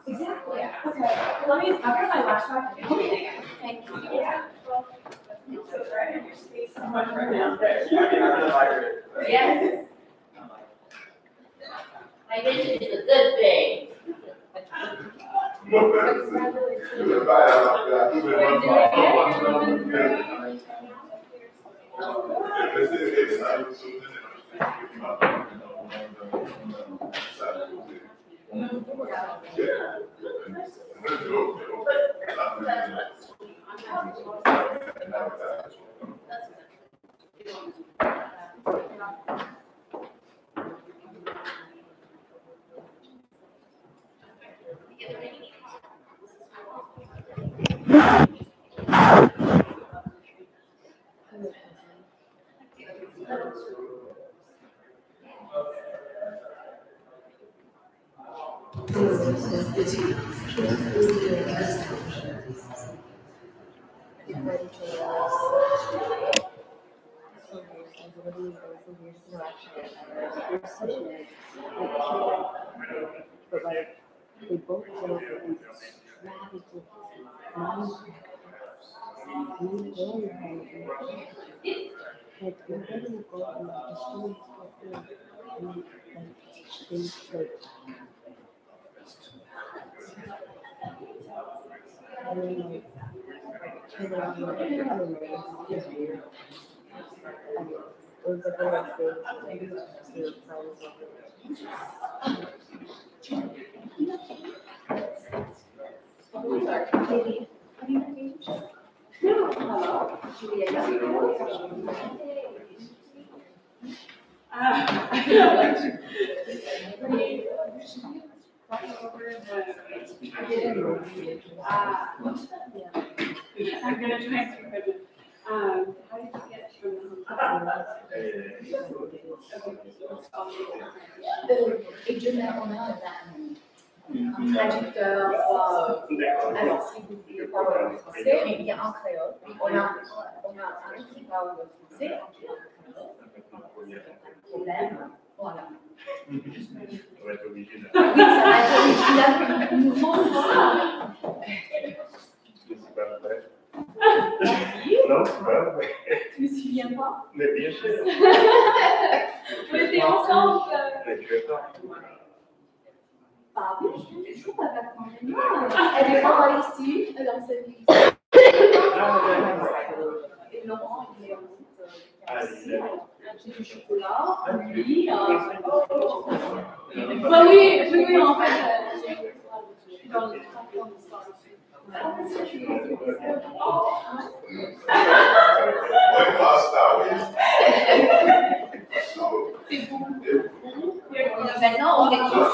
Exactly. Okay. Let me. I've got my laptop. Thank you. Yes. I guess it's a good thing. But like they both go for these radical like we're gonna go and the students get in and like things like and then like turn around and like I don't know, it's weird. I mean, it was like one of those things to I'm gonna try and keep it. How did you get from Et Dieu n'a on a un traducteur, alors si vous voulez parler en français, mais bien en créole. On a un qui parle le français, un qui parle le créole. Problème, voilà. Oui, ça va être original. Nous sommes ça. Non, c'est pas vrai. Tu me souviens pas? Mais bien sûr. On était ensemble. Mais tu es pas. Ah oui, je trouve pas quand même. Elle est pas ici, elle a sa vie. Et Laurent, il est ici. J'ai du chocolat, lui. Bah oui, en fait. Je suis dans le train d'histoire. Maintenant, on est tous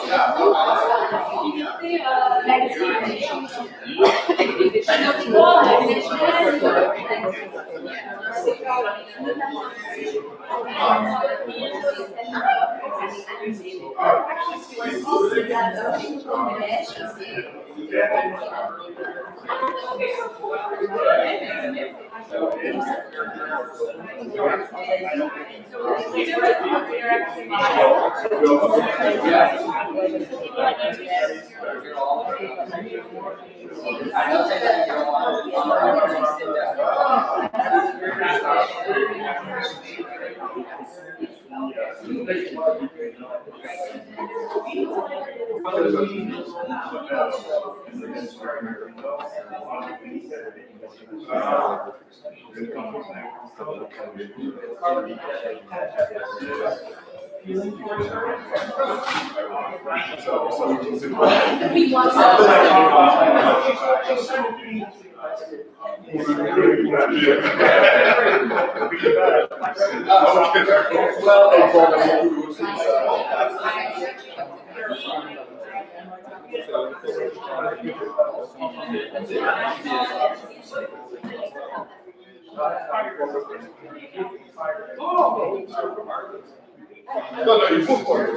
No, you book for it.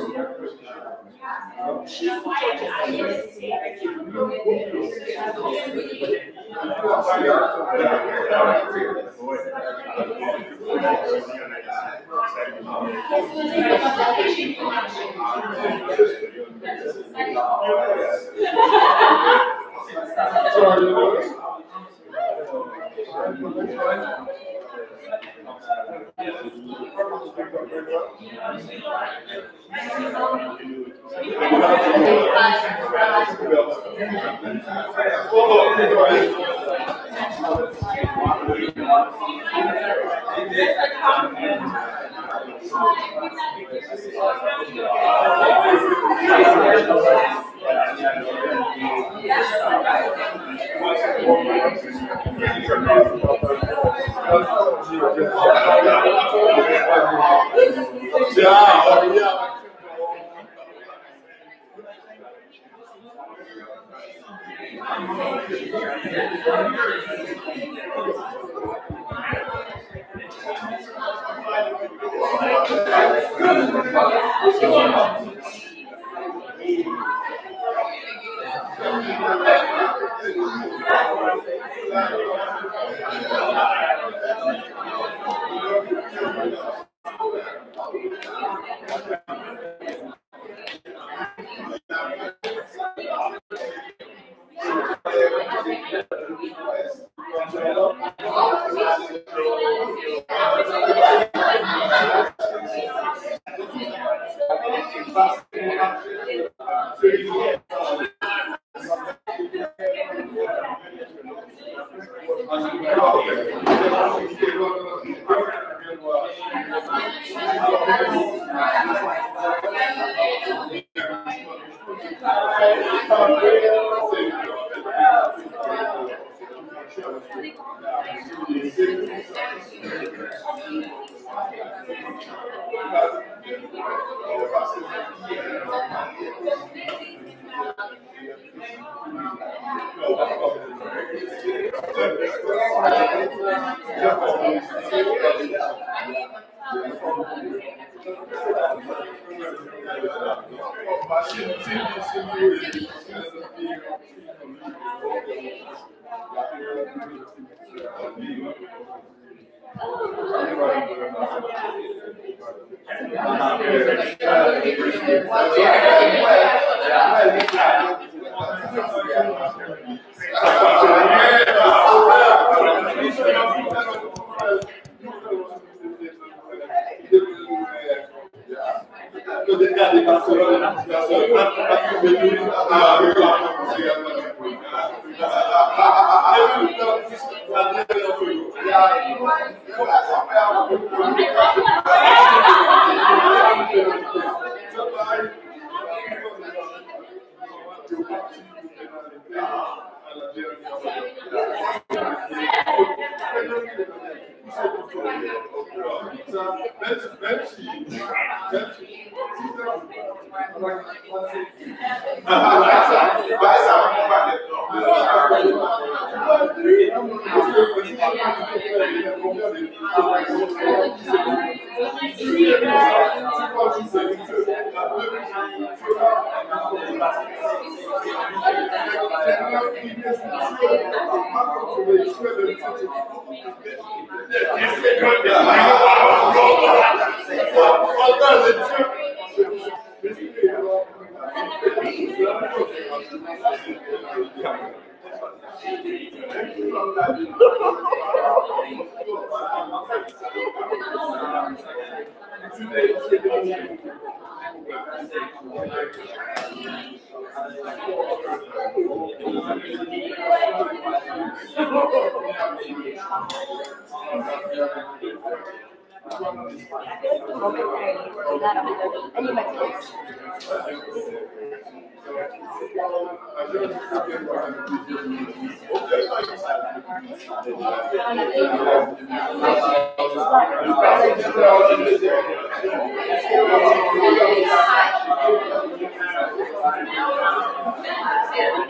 Okay, I was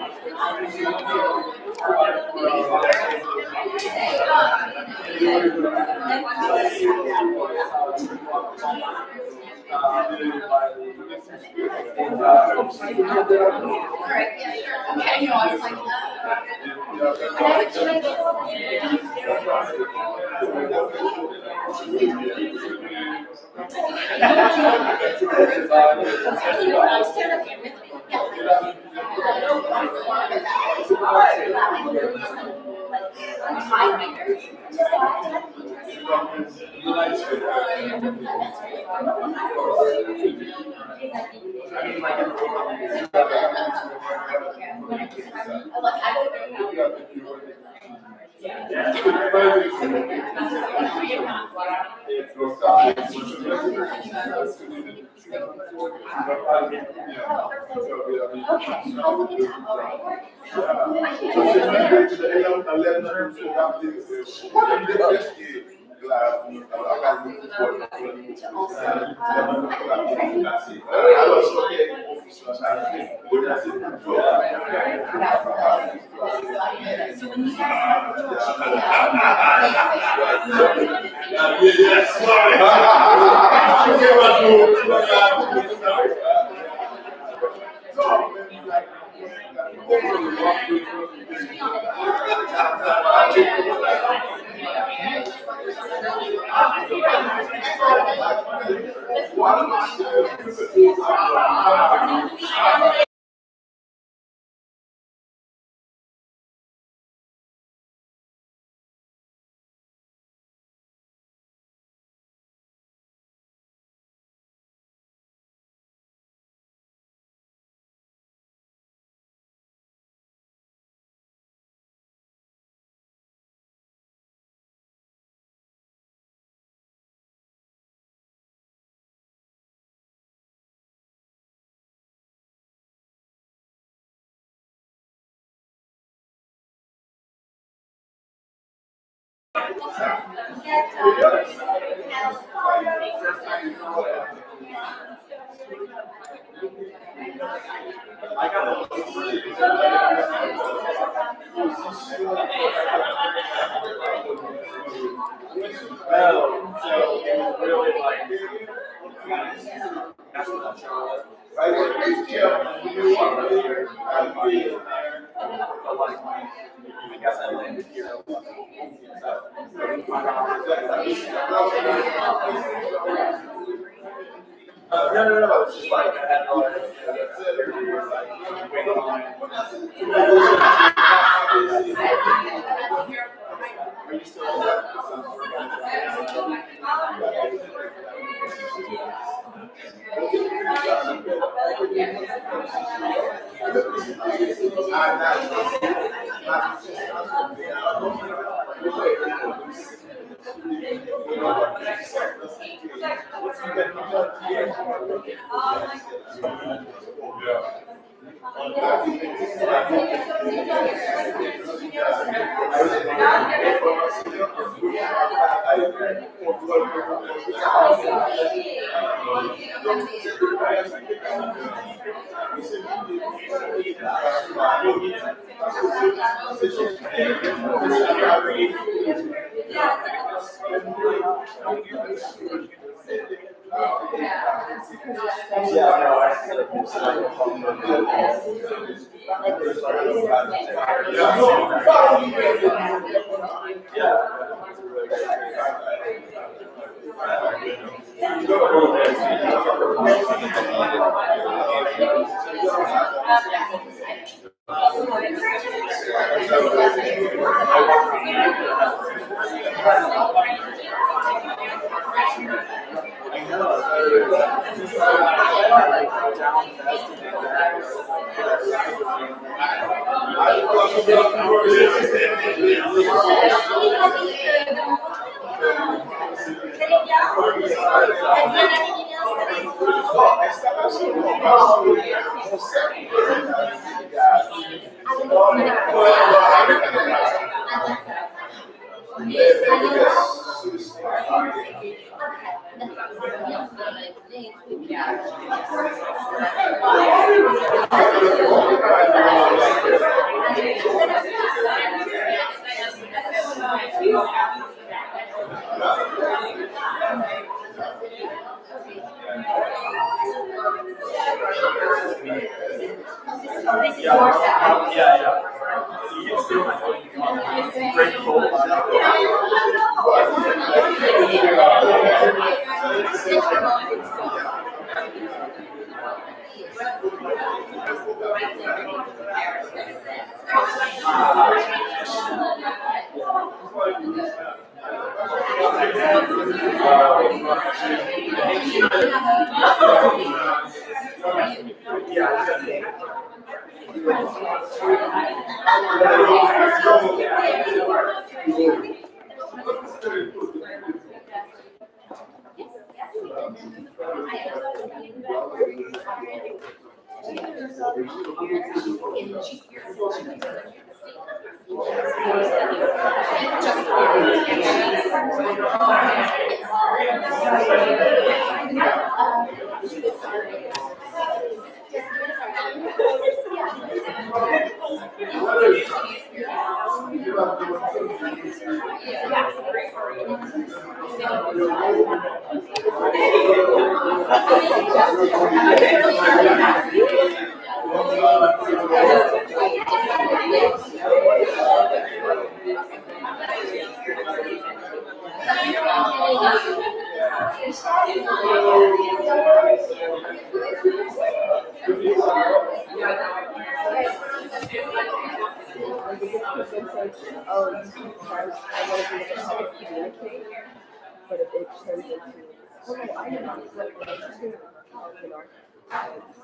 like, this is your side. Yeah. You can still grateful. Like it gets people like, oh, you can start, I want to do how to communicate, but if it turns into, oh no, I did not put into, you know, look at that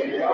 educated.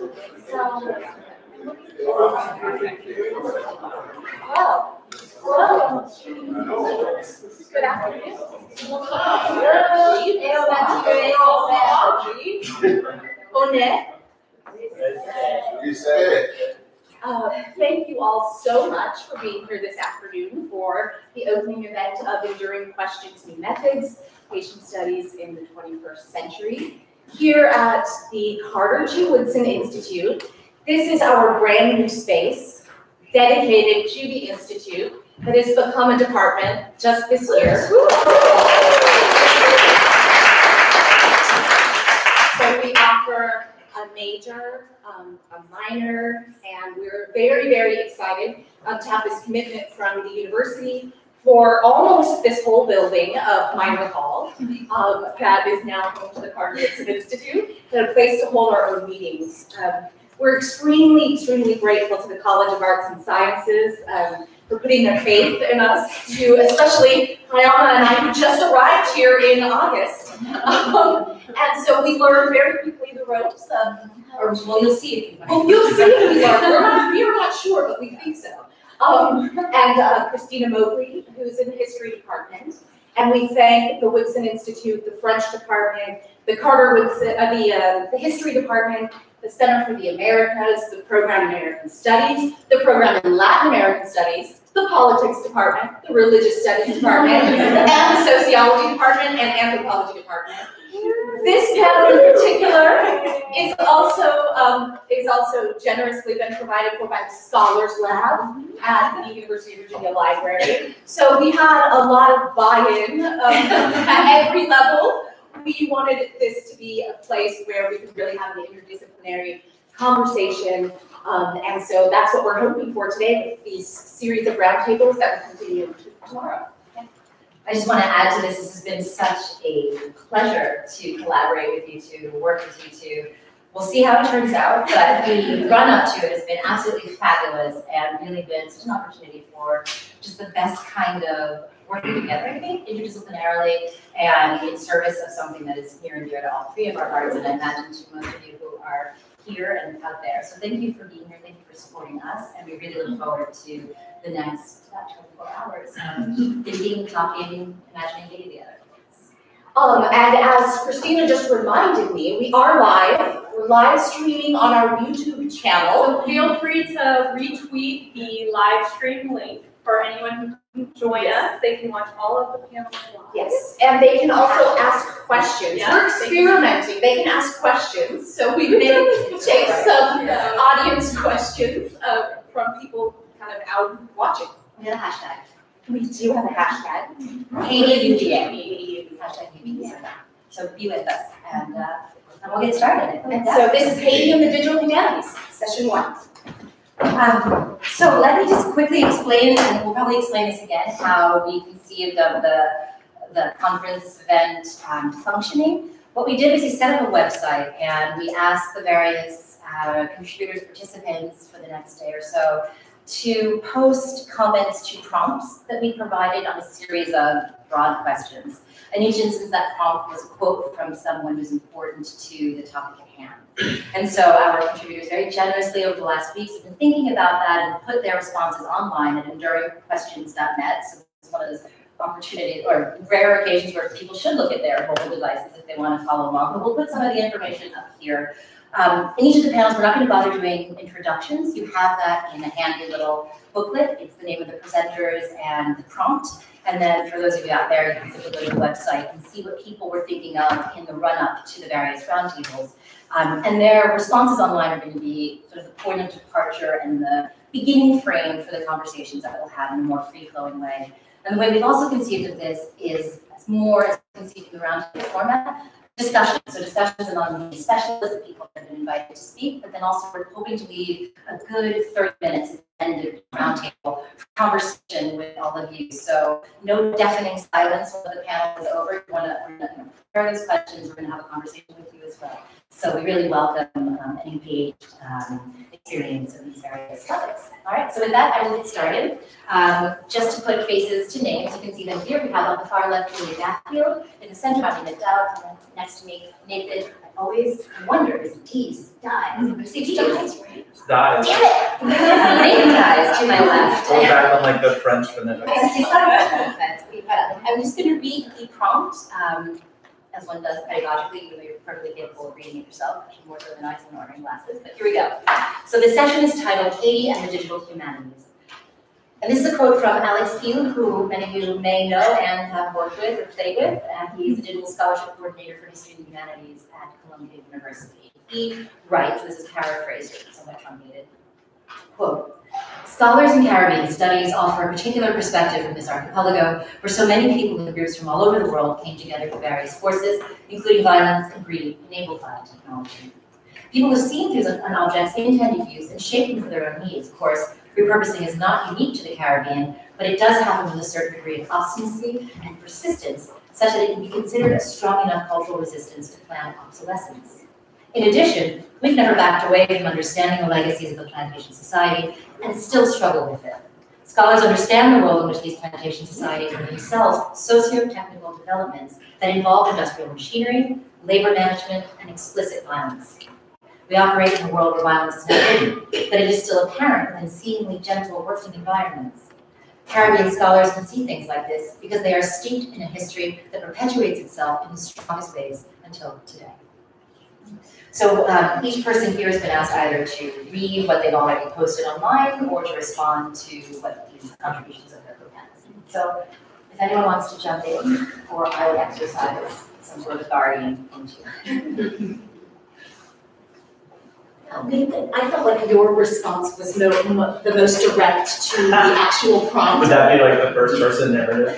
Good afternoon. On est. You said it. Thank you all so much for being here this afternoon for the opening event of Enduring Questions, New Methods, Patient Studies in the 21st Century, here at the Carter G. Woodson Institute. This is our brand new space dedicated to the Institute that has become a department just this year. So we offer a major, a minor, and we're very, very excited to have this commitment from the university for almost this whole building of Minor Hall that is now home to the Carter Woodson Institute, and a place to hold our own meetings. We're extremely, extremely grateful to the College of Arts and Sciences for putting their faith in us, to especially Hayama and I, who just arrived here in August. And so we learned very quickly the ropes or well, you'll see if you want. Well, you'll see if we learn. We are not sure, but we think so. And Christina Mobley, who's in the history department. And we thank the Woodson Institute, the French department, the Carter Woodson, the history department, the Center for the Americas, the program in American Studies, the program in Latin American Studies, the politics department, the religious studies department, and the sociology department and anthropology department. This panel in particular is also generously been provided for by the Scholars Lab at the University of Virginia Library. So we had a lot of buy-in at every level. We wanted this to be a place where we could really have an interdisciplinary conversation, and so that's what we're hoping for today with these series of roundtables that will continue tomorrow. I just want to add to this. This has been such a pleasure to collaborate with you two, to work with you two. We'll see how it turns out, but the run-up to it has been absolutely fabulous and really been such an opportunity for just the best kind of working together, I think, interdisciplinarily and in service of something that is near and dear to all three of our hearts, and I imagine to most of you who are here and out there. So thank you for being here, thank you for supporting us, and we really look forward to the next 24 hours of thinking, talking, imagining day together. And as Christina just reminded me, we are live. We're live streaming on our YouTube channel. So feel free to retweet the live stream link for anyone who can join us. They can watch all of the panels live. Yes, and they can also ask questions. Yeah, we're experimenting. They can ask questions. So we may take some audience questions from people kind of out watching. We have a hashtag. We do have a hashtag. Haiti UVA. Hashtag UVA. So be with us, and we'll get started. And so this is Haiti and the Digital Humanities, session 1. So let me just quickly explain, and we'll probably explain this again, how we conceived of the conference event functioning. What we did was we set up a website, and we asked the various contributors, participants for the next day or so to post comments to prompts that we provided on a series of broad questions. In each instance, that prompt was a quote from someone who's important to the topic at hand. And so our contributors very generously over the last weeks have been thinking about that and put their responses online at enduringquestions.net. So it's one of those opportunities or rare occasions where people should look at their mobile devices if they want to follow along. But we'll put some of the information up here. In each of the panels, we're not going to bother doing introductions. You have that in a handy little booklet. It's the name of the presenters and the prompt. And then for those of you out there, you can simply go to the website and see what people were thinking of in the run-up to the various roundtables. And their responses online are going to be sort of the point of departure and the beginning frame for the conversations that we'll have in a more free-flowing way. And the way we've also conceived of this is more as conceived in the roundtable format. Discussions, so discussions among the specialists, the people that have been invited to speak, but then also we're hoping to leave a good 30 minutes at the end of the roundtable for conversation with all of you. So no deafening silence when the panel is over. We're going to prepare those questions. We're going to have a conversation with you as well. So we really welcome an engaged experience of these various topics. All right, so with that, I will get started. Just to put faces to names, you can see them here. We have on the far left, Julia Gatfield. In the center, I'm Nina Dowd. And then next to me, Nathan always wondered, is it D's, is it dies? Is it dies? It's dies. Damn it! Name dies to my left. Go back on like the French phonetics. I'm just going to read the prompt, as one does pedagogically, even though you're perfectly capable of reading it yourself, actually more so than I am ordering glasses, but here we go. So the session is titled Haiti and the Digital Humanities. And this is a quote from Alex Peel, who many of you may know and have worked with or played with, and he's a digital scholarship coordinator for history and humanities at Columbia University. He writes, this is paraphrased, somewhat truncated, quote, "Scholars in Caribbean studies offer a particular perspective from this archipelago, where so many people and groups from all over the world came together for various forces, including violence and greed, enabled by technology. People have seen through an object's intended use and shaped them for their own needs. Of course, repurposing is not unique to the Caribbean, but it does happen with a certain degree of obstinacy and persistence, such that it can be considered a strong enough cultural resistance to planned obsolescence. In addition, we've never backed away from understanding the legacies of the plantation society and still struggle with it. Scholars understand the role in which these plantation societies are themselves socio-technical developments that involve industrial machinery, labor management, and explicit violence. We operate in a world where violence is not hidden, but it is still apparent within seemingly gentle working environments. Caribbean scholars can see things like this because they are steeped in a history that perpetuates itself in the strongest ways until today." So each person here has been asked either to read what they've already posted online or to respond to what these contributions of their group has. So if anyone wants to jump in, or I would exercise some sort of guardian into. I felt like your response was the most direct to the actual prompt. Would that be like the first person narrative?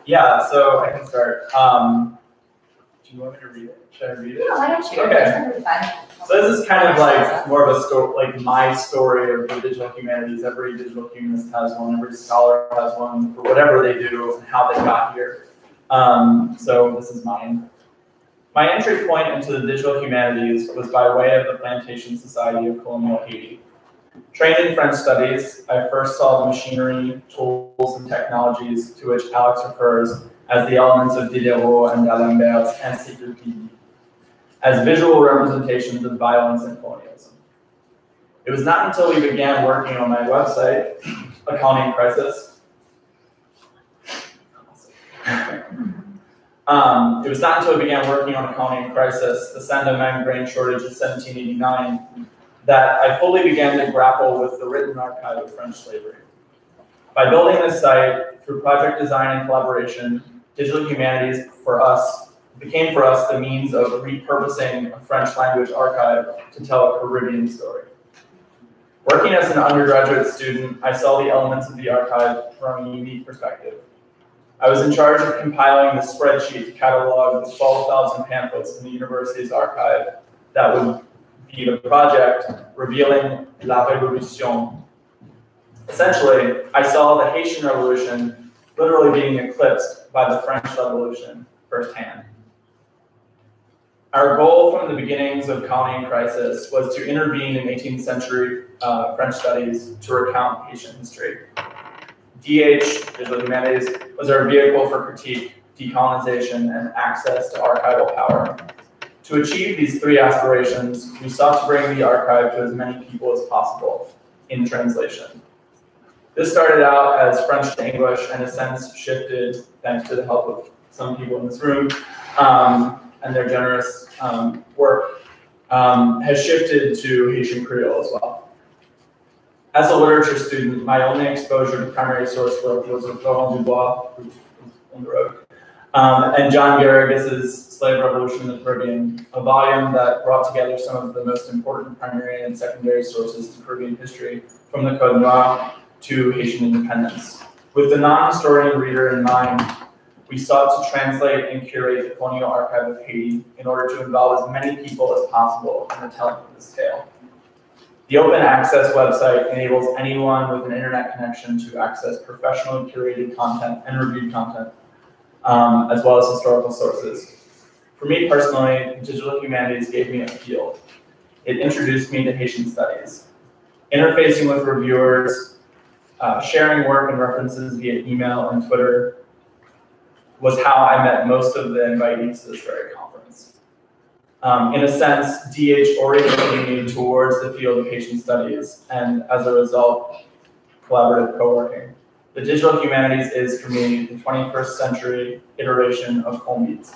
Yeah, so I can start. Do you want me to read it? Should I read it? Yeah, why don't you? Okay. That's totally fine. So this is kind of like more of a story, like my story of the digital humanities. Every digital humanist has one, every scholar has one for whatever they do and how they got here. So this is mine. My entry point into the digital humanities was by way of the Plantation Society of Colonial Haiti. Trained in French studies, I first saw the machinery, tools, and technologies to which Alex refers as the elements of Diderot and d'Alembert's encyclopédie, as visual representations of violence and colonialism. It was not until we began working on my website, Accounting Crisis, it was not until we began working on Accounting Crisis, the Saint-Domingue grain shortage of 1789, that I fully began to grapple with the written archive of French slavery. By building this site, through project design and collaboration, digital humanities became for us the means of repurposing a French language archive to tell a Caribbean story. Working as an undergraduate student, I saw the elements of the archive from a unique perspective. I was in charge of compiling the spreadsheet to catalog the 12,000 pamphlets in the university's archive that would be the project revealing La Révolution. Essentially, I saw the Haitian Revolution literally being eclipsed by the French Revolution firsthand. Our goal from the beginnings of Accounting Crisis was to intervene in 18th century French studies to recount Haitian history. DH, Digital Humanities, was our vehicle for critique, decolonization, and access to archival power. To achieve these three aspirations, we sought to bring the archive to as many people as possible in translation. This started out as French to English and has since shifted, thanks to the help of some people in this room and their generous work, has shifted to Haitian Creole as well. As a literature student, my only exposure to primary source work was with Laurent Dubois, who's on the road, and John Garrigus' Slave Revolution in the Caribbean, a volume that brought together some of the most important primary and secondary sources in Caribbean history, from the Code Noir to Haitian independence. With the non-historian reader in mind, we sought to translate and curate the colonial archive of Haiti in order to involve as many people as possible in the telling of this tale. The open access website enables anyone with an internet connection to access professionally curated content and reviewed content, as well as historical sources. For me personally, digital humanities gave me a field. It introduced me to Haitian studies. Interfacing with reviewers, sharing work and references via email and Twitter was how I met most of the invitees to this very conference. In a sense, DH oriented me towards the field of Haitian studies, and as a result, collaborative co-working. The digital humanities is, for me, the 21st century iteration of Humanities.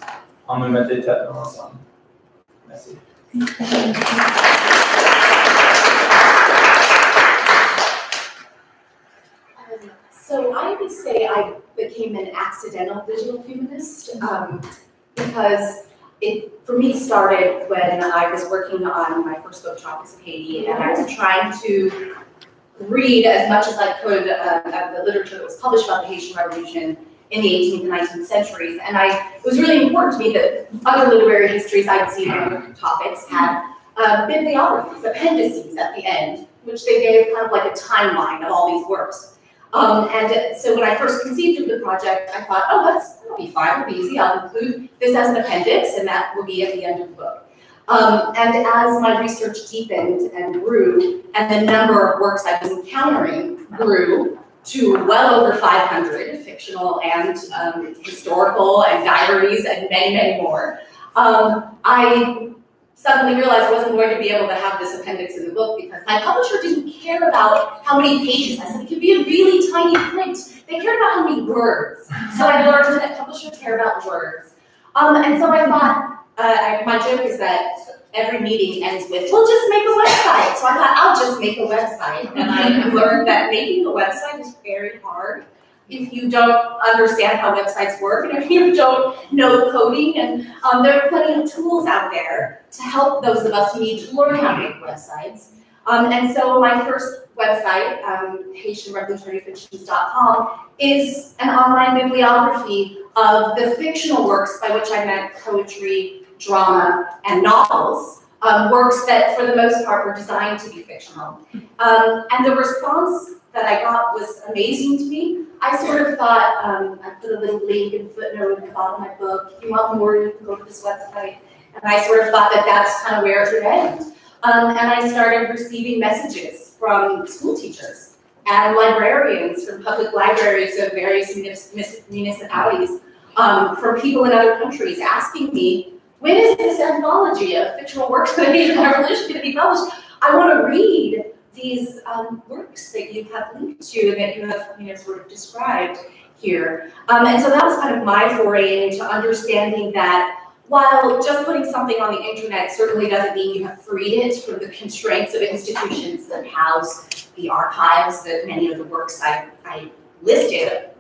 En me mettez tête dans l'ensemble. Merci. So I would say I became an accidental digital humanist because it, for me, started when I was working on my first book, Tropics of Haiti, and I was trying to read as much as I could of the literature that was published about the Haitian Revolution in the 18th and 19th centuries. And it was really important to me that other literary histories I'd seen on other topics had bibliographies, appendices at the end, which they gave kind of like a timeline of all these works. And so when I first conceived of the project, I thought, oh, that'll be fine, it'll be easy. I'll include this as an appendix, and that will be at the end of the book. And as my research deepened and grew, and the number of works I was encountering grew to well over 500, fictional and historical and diaries and many, many more, I suddenly realized I wasn't going to be able to have this appendix in the book because my publisher didn't care about how many pages. I said it could be a really tiny print. They cared about how many words. So I learned that publishers care about words. And so I thought, my joke is that every meeting ends with, well, just make a website. So I thought, I'll just make a website. And I learned that making a website is very hard if you don't understand how websites work and if you don't know coding. And there are plenty of tools out there to help those of us who need to learn how to make websites. And so my first website, HaitianRevolutionaryFictions.com, is an online bibliography of the fictional works, by which I meant poetry, drama, and novels, works that for the most part were designed to be fictional. And the response that I got was amazing to me. I sort of thought, I put a little link and footnote at the bottom of my book. If you want more, you can go to this website. And I sort of thought that that's kind of where it would end. And I started receiving messages from school teachers and librarians from public libraries of various municipalities, from people in other countries asking me, when is this anthology of fictional works of the Haitian Revolution going to be published? I want to read these works that you have linked to and that you have sort of described here. And so that was kind of my foray into understanding that while just putting something on the internet certainly doesn't mean you have freed it from the constraints of institutions that house the archives that many of the works I listed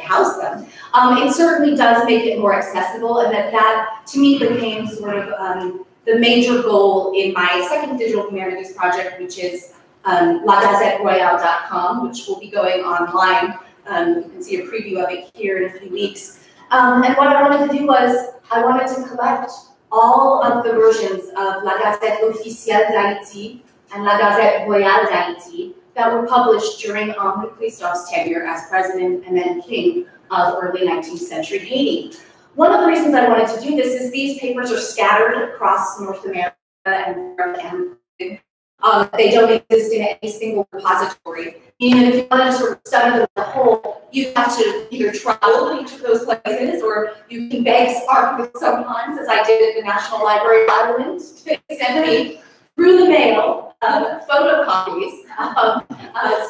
house them. It certainly does make it more accessible, and that to me became sort of the major goal in my second digital humanities project, which is legacies.com, which will be going online. You can see a preview of it here in a few weeks. And what I wanted to do was, I wanted to collect all of the versions of La Gazette Officielle d'Haïti and La Gazette Royale d'Haïti that were published during Henri Christophe's tenure as president and then king of early 19th century Haiti. One of the reasons I wanted to do this is these papers are scattered across North America and Europe, and they don't exist in any single repository. Meaning if you wanted to sort of study them as a whole, you have to either travel to each of those places, or you can beg archivists sometimes, as I did at the National Library of Ireland, to send me through the mail photocopies of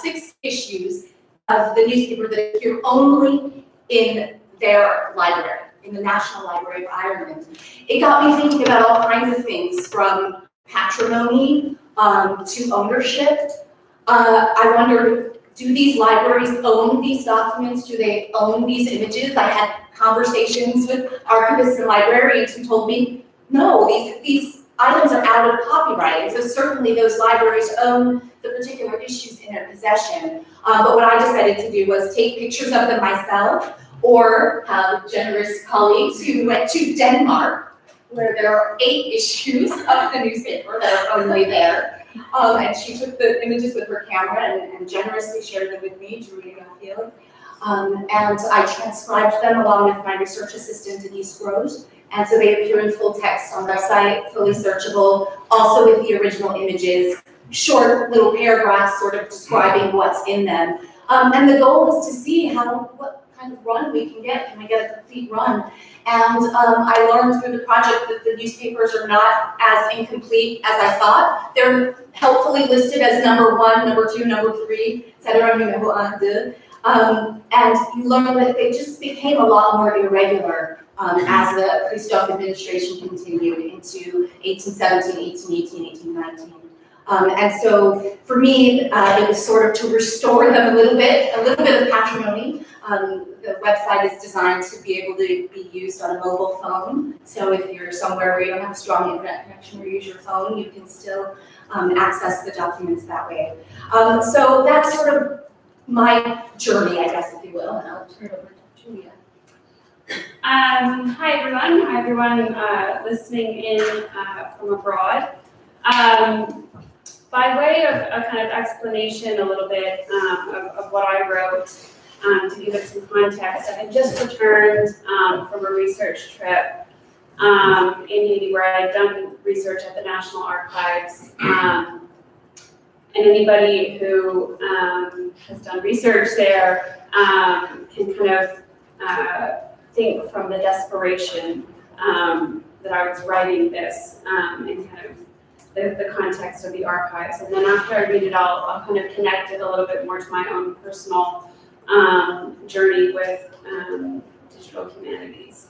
6 issues of the newspaper that appear only in their library, in the National Library of Ireland. It got me thinking about all kinds of things, from patrimony to ownership. I wondered, do these libraries own these documents? Do they own these images? I had conversations with archivists and librarians who told me, no, these items are out of copyright. And so certainly those libraries own the particular issues in their possession. But what I decided to do was take pictures of them myself, or have generous colleagues who went to Denmark, where there are 8 issues of the newspaper that are only there. And she took the images with her camera and generously shared them with me, Julia Garfield. And I transcribed them along with my research assistant, Denise Rose. And so they appear in full text on the website, fully searchable, also with the original images, short little paragraphs sort of describing what's in them. And the goal was to see what kind of run we can get? Can I get a complete run? And I learned through the project that the newspapers are not as incomplete as I thought. They're helpfully listed as number 1, number 2, number 3, etc., numéro 1, 2. And you learn that they just became a lot more irregular as the Christophe administration continued into 1817, 1818, 1819. And so for me, it was sort of to restore them a little bit of patrimony. The website is designed to be able to be used on a mobile phone. So if you're somewhere where you don't have a strong internet connection or use your phone, you can still access the documents that way. So that's sort of my journey, I guess, if you will. And I'll turn it over to Julia. Hi everyone listening in from abroad. By way of a kind of explanation a little bit of what I wrote, to give it some context, I had just returned from a research trip in Haiti where I had done research at the National Archives. And anybody who has done research there can kind of think from the desperation that I was writing this and kind of the context of the archives. And then after I read it, I'll kind of connect it a little bit more to my own personal journey with digital humanities.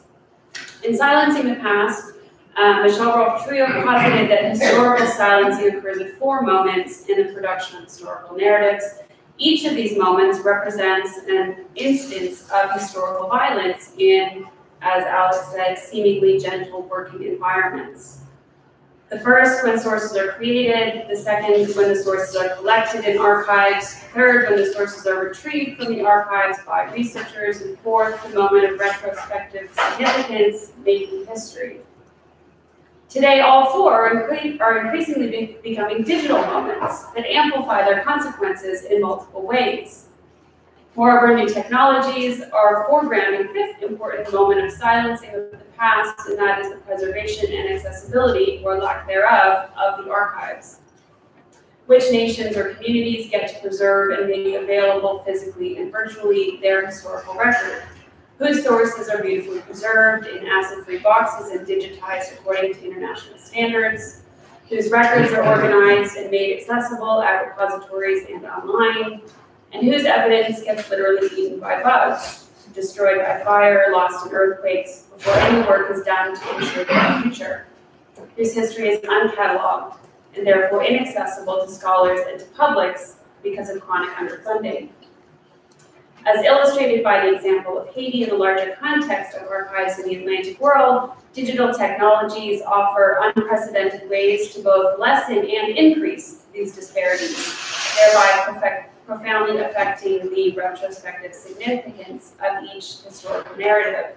In Silencing the Past, Michel Rolfe-Trouillot posited that historical silencing occurs at 4 moments in the production of historical narratives. Each of these moments represents an instance of historical violence in, as Alex said, seemingly gentle working environments. The first, when sources are created; the second, when the sources are collected in archives; third, when the sources are retrieved from the archives by researchers; and fourth, the moment of retrospective significance, making history. Today, all 4 are increasingly becoming digital moments that amplify their consequences in multiple ways. Moreover, new technologies are foregrounding the 5th important moment of silencing of the past, and that is the preservation and accessibility, or lack thereof, of the archives. Which nations or communities get to preserve and make available physically and virtually their historical record? Whose sources are beautifully preserved in acid-free boxes and digitized according to international standards? Whose records are organized and made accessible at repositories and online? And whose evidence gets literally eaten by bugs, destroyed by fire, lost in earthquakes, before any work is done to ensure their future? Whose history is uncatalogued and therefore inaccessible to scholars and to publics because of chronic underfunding. As illustrated by the example of Haiti in the larger context of archives in the Atlantic world, digital technologies offer unprecedented ways to both lessen and increase these disparities, thereby profoundly affecting the retrospective significance of each historical narrative.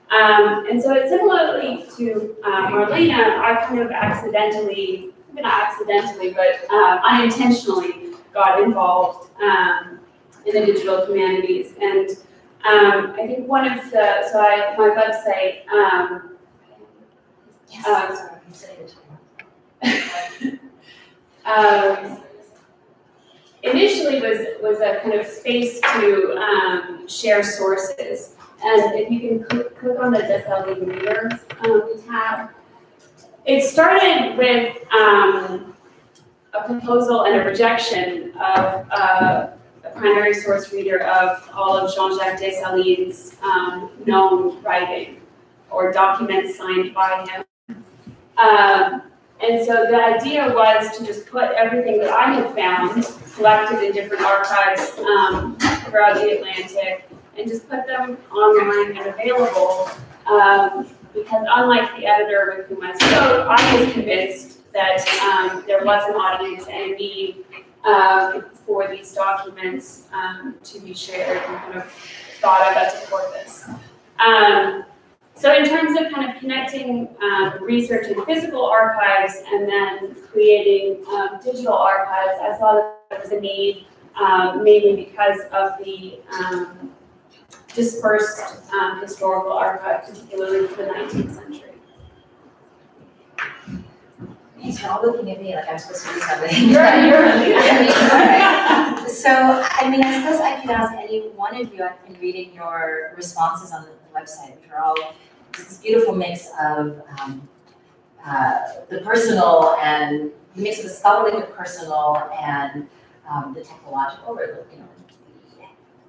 And so similarly to Marlena, I kind of accidentally, maybe not accidentally, but unintentionally got involved in the digital humanities. And I think one of the, my website, initially was a kind of space to share sources. And if you can click on the SLD Reader tab, it started with a proposal and a rejection of a primary source reader of all of Jean-Jacques Dessalines' known writing or documents signed by him. And so the idea was to just put everything that I had found, collected in different archives throughout the Atlantic, and just put them online and available. Because unlike the editor with whom I spoke, I was convinced that there was an audience and a need for these documents to be shared and kind of thought of as a corpus. So in terms of kind of connecting research in physical archives and then creating digital archives, I saw that there was a need mainly because of the dispersed historical archive, particularly for the 19th century. You're all looking at me like I'm supposed to do something. You're So, I mean, I suppose I could ask any one of you in reading your responses on the website, which are all just this beautiful mix of the personal and the mix of the scholarly, the personal, and the technological, or the, the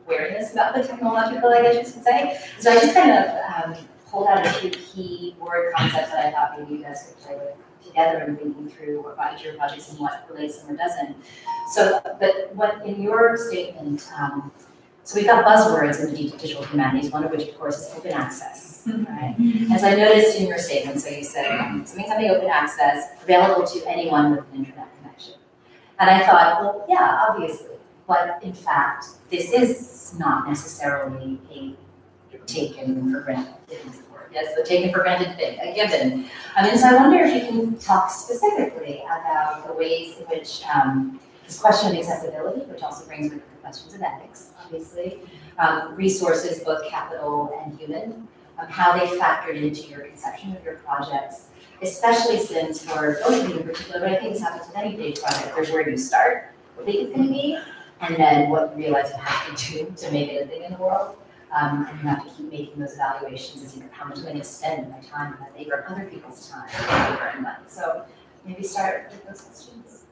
awareness about the technological, I guess you could say. So I just kind of pulled out a few key word concepts that I thought maybe you guys could play with together and thinking through about each of your projects and what relates and what doesn't. So, but what in your statement, so we've got buzzwords in the digital humanities, one of which of course is open access, right? And so I noticed in your statement, so you said something open access, available to anyone with an internet connection. And I thought, well, yeah, obviously, but in fact, this is not necessarily a taken for granted. Yes, the taken for granted thing, a given. So I wonder if you can talk specifically about the ways in which this question of accessibility, which also brings with the questions of ethics, obviously, resources, both capital and human, how they factored into your conception of your projects, especially since for both of you in particular, but I think this happens with any big project, there's where you start, what big it's going to be, and then what you realize you have to do to make it a thing in the world. And you have to keep making those evaluations as how much am I going to spend my time, my labor, and other people's time, labor and money. So maybe start with those questions.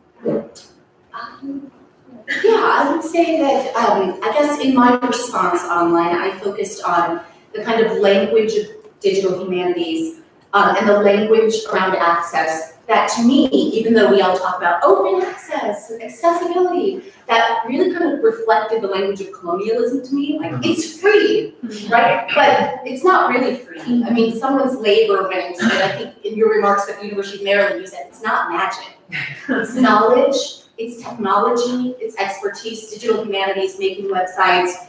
Yeah, I would say that, I guess in my response online, I focused on the kind of language of digital humanities and the language around access that to me, even though we all talk about open access and accessibility, that really kind of reflected the language of colonialism to me. Like, it's free, right? But it's not really free. I mean, someone's labor went into it. I think in your remarks at the University of Maryland, you said it's not magic. It's knowledge, it's technology, it's expertise, digital humanities, making websites,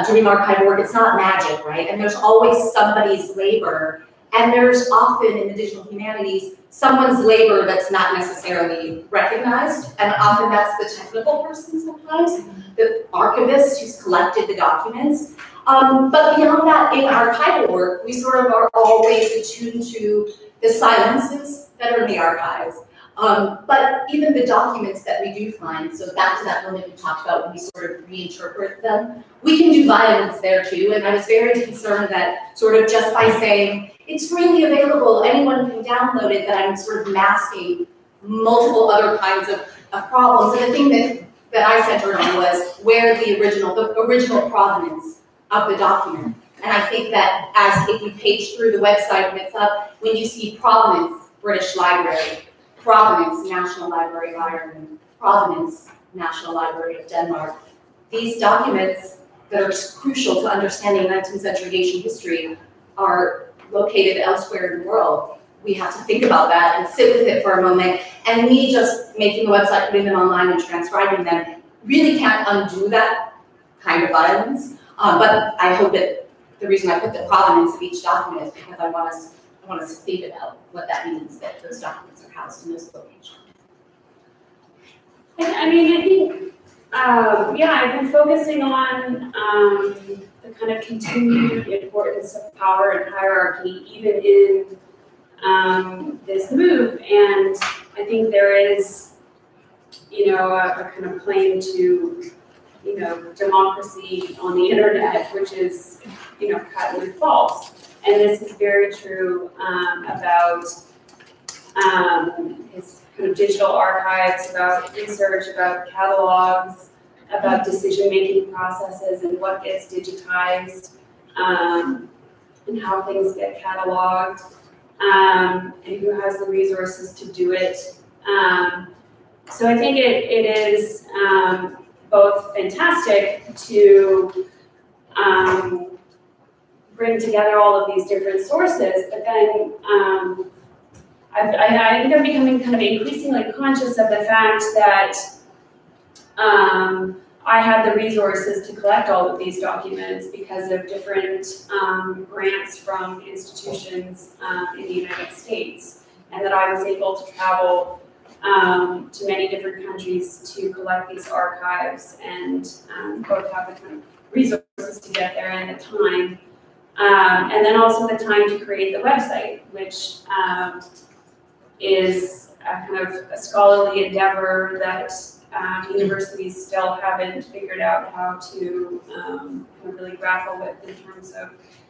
doing archive work. It's not magic, right? And there's always somebody's labor. And there's often in the digital humanities, someone's labor that's not necessarily recognized, and often that's the technical person sometimes, the archivist who's collected the documents. But beyond that, in archival work, we sort of are always attuned to the silences that are in the archives. But even the documents that we do find, so back to that moment we talked about when we sort of reinterpret them, we can do violence there too, and I was very concerned that sort of just by saying, it's freely available, anyone can download it, that I'm sort of masking multiple other kinds of problems. And the thing that I centered on was where the original provenance of the document. And I think that as if you page through the website when it's up, when you see provenance, British Library, provenance, National Library of Ireland, provenance, National Library of Denmark, these documents that are crucial to understanding 19th century Haitian history are located elsewhere in the world. We have to think about that and sit with it for a moment. And me just making the website, putting them online and transcribing them really can't undo that kind of violence. But I hope that the reason I put the provenance of each document is because I want us to think about what that means, that those documents are housed in those locations. I think, I've been focusing on the kind of continued importance of power and hierarchy, even in this move. And I think there is, a kind of claim to, democracy on the internet, which is, patently false. And this is very true about his kind of digital archives, about research, about catalogs, about decision-making processes and what gets digitized, and how things get cataloged, and who has the resources to do it. So I think it is both fantastic to bring together all of these different sources, but then I think I'm becoming kind of increasingly conscious of the fact that I had the resources to collect all of these documents because of different grants from institutions in the United States, and that I was able to travel to many different countries to collect these archives and both have the kind of resources to get there and the time, and then also the time to create the website, which is a kind of a scholarly endeavor that universities still haven't figured out how to kind of really grapple with in terms of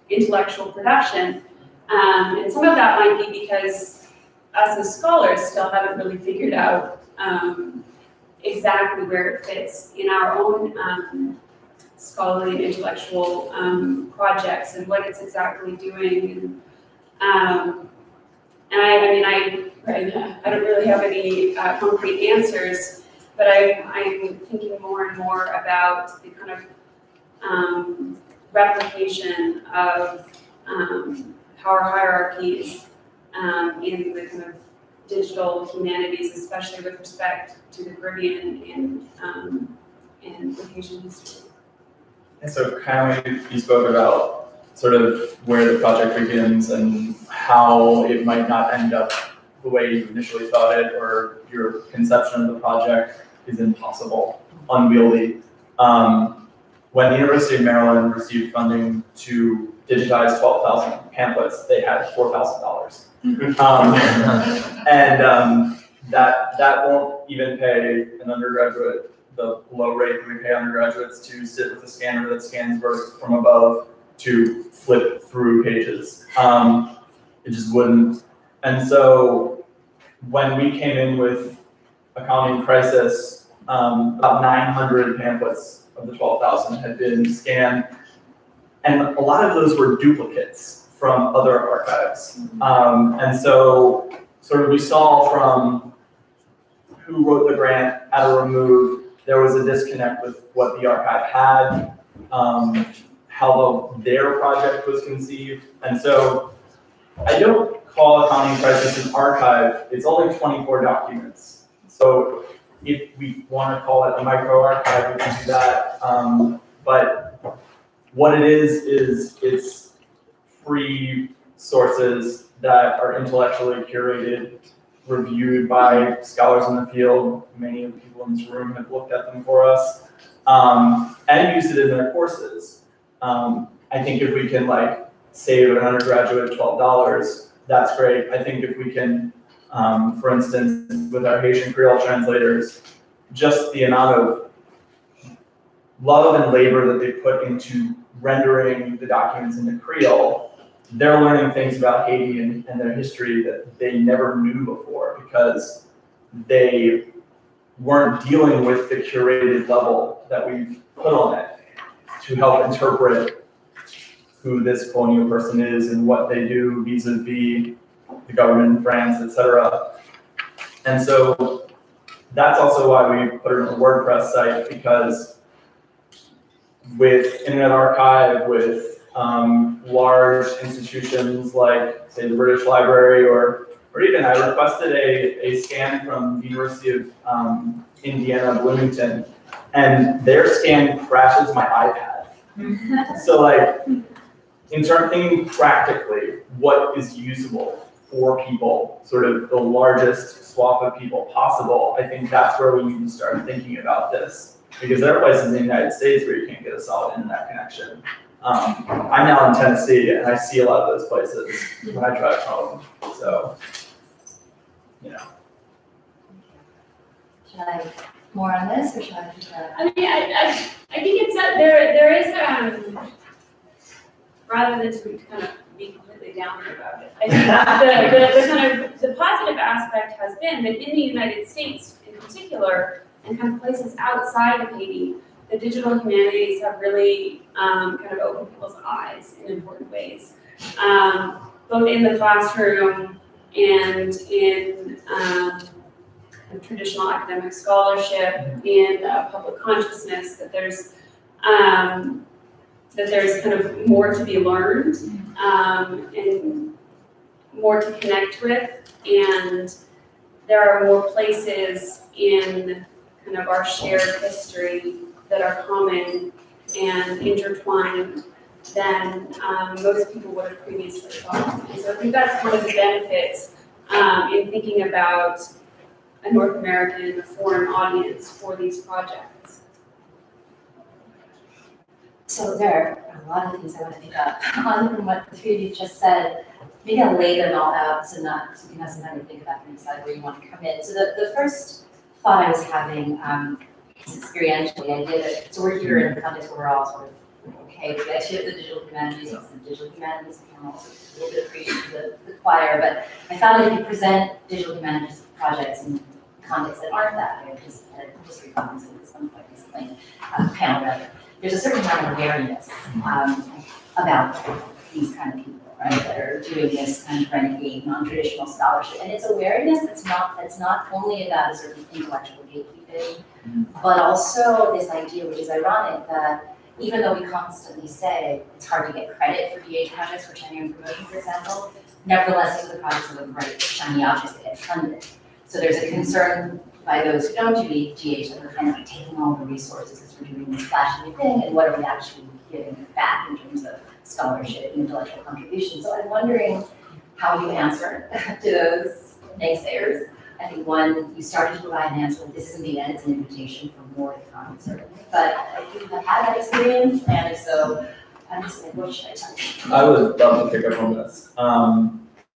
intellectual production. And some of that might be because us as scholars still haven't really figured out exactly where it fits in our own scholarly and intellectual projects and what it's exactly doing. And I don't really have any concrete answers, but I'm thinking more and more about the kind of replication of power hierarchies in the kind of digital humanities, especially with respect to the Caribbean and vacation history. And so kindly you spoke about sort of where the project begins and how it might not end up the way you initially thought it, or your conception of the project is impossible, unwieldy. When the University of Maryland received funding to digitize 12,000 pamphlets, they had $4,000. That won't even pay an undergraduate the low rate that we pay undergraduates to sit with a scanner that scans verse from above to flip through pages. It just wouldn't. And so when we came in with a colony in crisis, about 900 pamphlets of the 12,000 had been scanned. And a lot of those were duplicates from other archives. And so sort of we saw from who wrote the grant at a remove, there was a disconnect with what the archive had, how their project was conceived. And so I don't call a colony crisis an archive, it's only 24 documents. So if we want to call it a micro archive, we can do that. But what it is it's free sources that are intellectually curated, reviewed by scholars in the field. Many of the people in this room have looked at them for us, and used it in their courses. I think if we can save an undergraduate $12, that's great. I think if we can, for instance, with our Haitian Creole translators, just the amount of love and labor that they put into rendering the documents into Creole, they're learning things about Haiti and their history that they never knew before because they weren't dealing with the curated level that we've put on it to help interpret who this colonial person is and what they do vis-a-vis the government in France, etc. And so that's also why we put it on the WordPress site, because with Internet Archive, with large institutions like, say, the British Library, or even I requested a scan from the University of Indiana, Bloomington, and their scan crashes my iPad. So in terms of thinking practically, what is usable for people, sort of the largest swath of people possible, I think that's where we need to start thinking about this. Because there are places in the United States where you can't get a solid internet connection. I'm now in Tennessee, and I see a lot of those places when I drive home. So, Should I more on this, or should I keep that? I mean, I think it's there is rather than to kind of be completely downer about it. I think the positive aspect has been that in the United States, in particular, and kind of places outside of Haiti, the digital humanities have really kind of opened people's eyes in important ways, both in the classroom and in traditional academic scholarship, in public consciousness, that there's kind of more to be learned and more to connect with, and there are more places in kind of our shared history that are common and intertwined than most people would have previously thought. And so I think that's one of the benefits in thinking about a North American foreign audience for these projects. So there are a lot of things I want to pick up on from what the three of you just said. Maybe I'll lay them all out so you can have some time to think about and decide where you want to come in. So the first thought I was having experientially. I did it. So we're here in a context where we're all sort of okay. We actually have the digital humanities, it's the digital humanities panel, so a little bit of preaching to the choir. But I found that if you present digital humanities projects in contexts that aren't that way, because at a history conference at some point recently, panel rather, there's a certain amount of awareness about these kind of people, right, that are doing this kind of renegade, non-traditional scholarship. And it's awareness that's not only about a certain intellectual gatekeeping, but also this idea, which is ironic, that even though we constantly say it's hard to get credit for DH projects for tenure and promotion, for example, nevertheless, these are the projects that are bright, shiny objects that get funded. So there's a concern by those who don't do DH that we're kind of taking all the resources as we're doing this flashy thing, and what are we actually giving back in terms of scholarship and intellectual contribution. So I'm wondering how you answer to those naysayers. I think one, you started to provide an answer, this isn't the end, it's an invitation for more to come, certainly. But if you have had that experience, and if so, I'm just like, what should I tell you? I would love to pick up on this.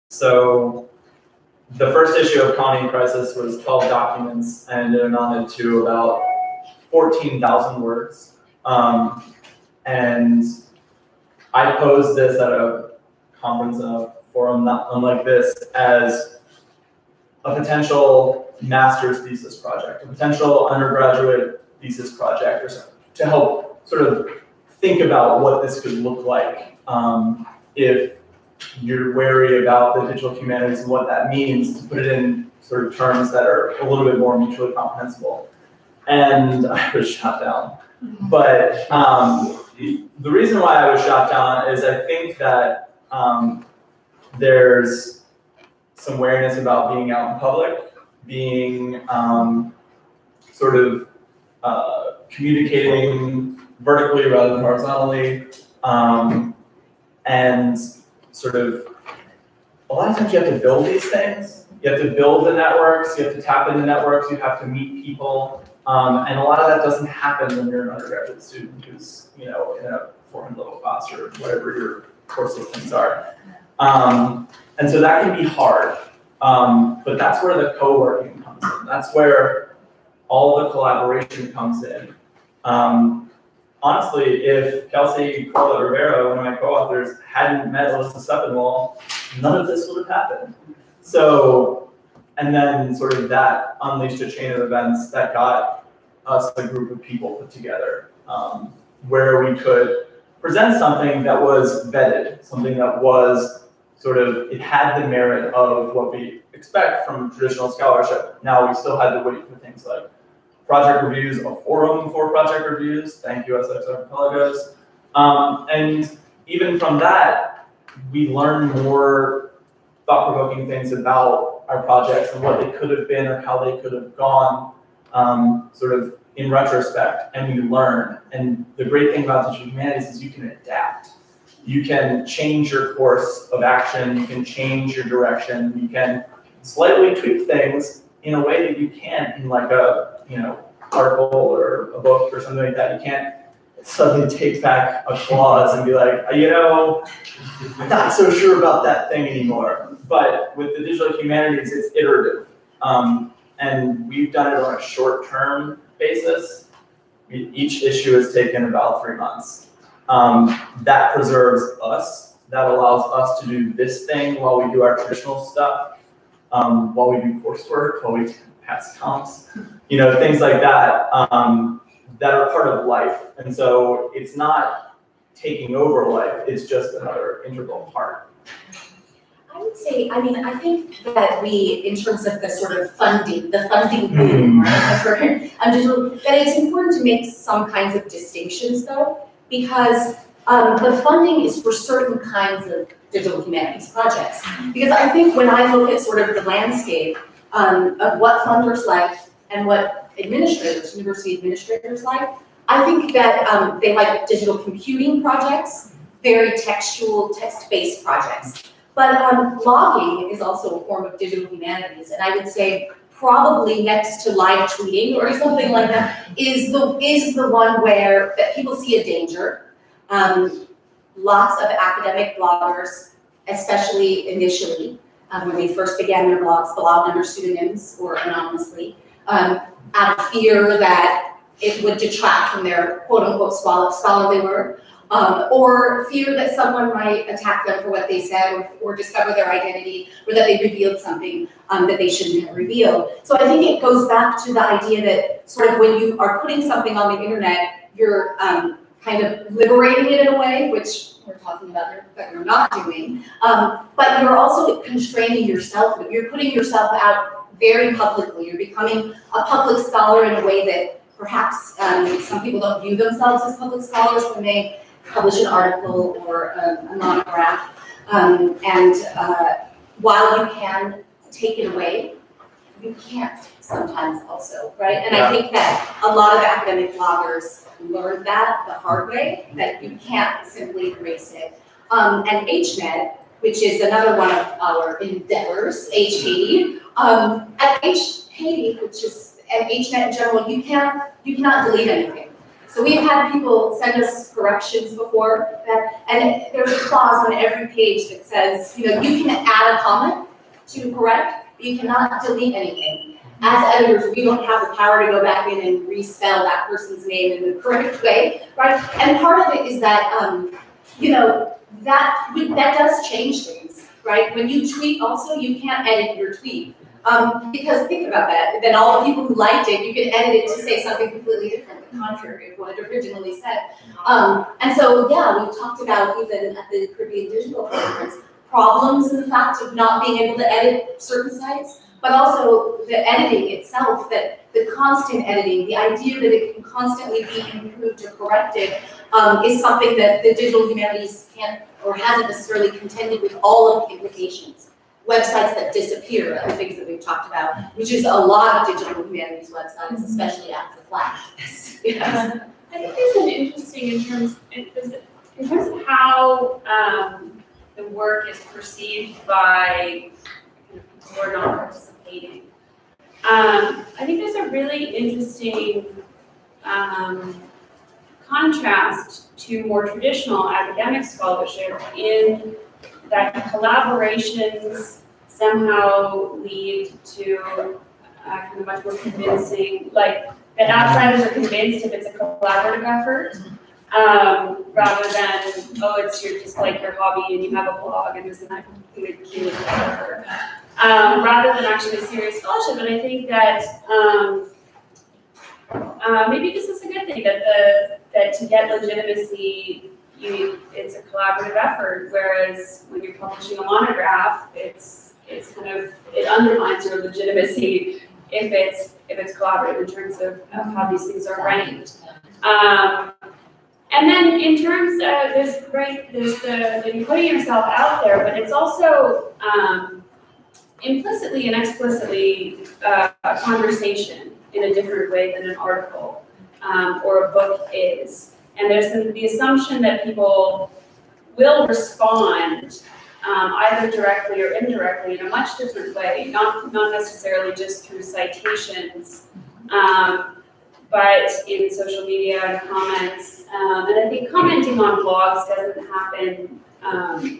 So the first issue of Colony in Crisis was 12 documents, and it amounted to about 14,000 words. And I posed this at a conference in a forum not unlike this as a potential master's thesis project, a potential undergraduate thesis project, or something, to help sort of think about what this could look like if you're wary about the digital humanities and what that means, to put it in sort of terms that are a little bit more mutually comprehensible. And I was shot down. But the reason why I was shot down is I think that there's some awareness about being out in public, being sort of communicating vertically rather than horizontally, and sort of a lot of times you have to build these things. You have to build the networks, you have to tap into networks, you have to meet people, and a lot of that doesn't happen when you're an undergraduate student who's, you know, in a 400 level class or whatever your course systems are. And so that can be hard, but that's where the co-working comes in. That's where all the collaboration comes in. Honestly, if Kelsey Carla Rivera, one of my co-authors, hadn't met Alyssa Steppenwall, none of this would have happened. So, and then sort of that unleashed a chain of events that got us a group of people put together, where we could present something that was vetted, something that was sort of, it had the merit of what we expect from traditional scholarship. Now we still had to wait for things like project reviews, a forum for project reviews, thank you SX Archipelagos. And even from that, we learned more thought-provoking things about our projects and what they could have been or how they could have gone, sort of in retrospect, and we learn. And the great thing about digital humanities is you can adapt. You can change your course of action, you can change your direction, you can slightly tweak things in a way that you can't in like a, you know, article or a book or something like that. You can't suddenly take back a clause and be like, you know, I'm not so sure about that thing anymore. But with the digital humanities, it's iterative. And we've done it on a short-term basis. Each issue has taken about 3 months. That preserves us. That allows us to do this thing while we do our traditional stuff, while we do coursework, while we pass comps, you know, things like that, that are part of life. And so it's not taking over life, it's just another integral part. I would say, I mean, I think that we, in terms of the sort of funding boom, right, that it's important to make some kinds of distinctions though, because the funding is for certain kinds of digital humanities projects. Because I think when I look at sort of the landscape of what funders like and what administrators, university administrators like, I think that they like digital computing projects, very textual, text-based projects. But blogging is also a form of digital humanities, and I would say probably next to live tweeting or something like that is the one where that people see a danger. Lots of academic bloggers, especially initially, when they first began their blogs, blogged under pseudonyms or anonymously, out of fear that it would detract from their quote-unquote scholarly work, or fear that someone might attack them for what they said, or discover their identity, or that they revealed something that they shouldn't have revealed. So I think it goes back to the idea that sort of when you are putting something on the internet, you're kind of liberating it in a way, which we're talking about that you're not doing, but you're also constraining yourself. You're putting yourself out very publicly. You're becoming a public scholar in a way that perhaps some people don't view themselves as public scholars when they publish an article or a monograph. While you can take it away, you can't sometimes also, right? And I think that a lot of academic bloggers learned that the hard way, that you can't simply erase it. And HNet, which is another one of our endeavors, Haiti, at Haiti, which is, and HNet in general, you cannot delete anything. So we've had people send us corrections before that, and there's a clause on every page that says, you can add a comment to correct, but you cannot delete anything. As editors, we don't have the power to go back in and respell that person's name in the correct way, right? And part of it is that, that does change things, right? When you tweet also, you can't edit your tweet. Because think about that, then all the people who liked it, you can edit it to say something completely different, the contrary of what it originally said. And so, yeah, we talked about even at the Caribbean Digital Conference, problems in the fact of not being able to edit certain sites, but also the editing itself, that the constant editing, the idea that it can constantly be improved or corrected is something that the digital humanities can't or hasn't necessarily contended with all of the implications. Websites that disappear are the things that we've talked about, which is a lot of digital humanities websites, especially after Flash. I think this is interesting in terms of how the work is perceived by people who are not participating. I think there's a really interesting contrast to more traditional academic scholarship in that collaborations somehow lead to kind of much more convincing, like that outsiders are convinced if it's a collaborative effort, rather than, it's just like your hobby and you have a blog and there's an good cute whatever. Rather than actually serious scholarship. And I think that maybe this is a good thing, that to get legitimacy, it's a collaborative effort, whereas when you're publishing a monograph, it undermines your legitimacy if it's collaborative in terms of how these things are ranked. And then in terms of there's the putting yourself out there, but it's also implicitly and explicitly a conversation in a different way than an article or a book is. And there's the assumption that people will respond either directly or indirectly in a much different way, not necessarily just through citations, but in social media and comments. And I think commenting on blogs doesn't happen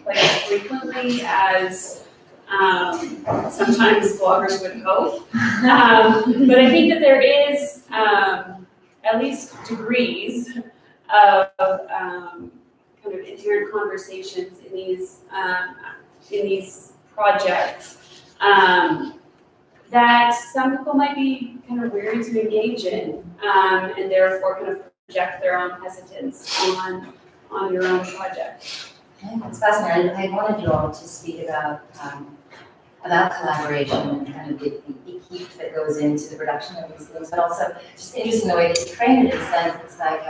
quite as frequently as sometimes bloggers would hope. But I think that there is at least degrees of kind of inherent conversations in these projects that some people might be kind of weary to engage in, and therefore kind of project their own hesitance on your own project. It's fascinating. I wanted you all to speak about collaboration and kind of the heat that goes into the production of these things, but also just interesting the way that you frame it in a sense. It's like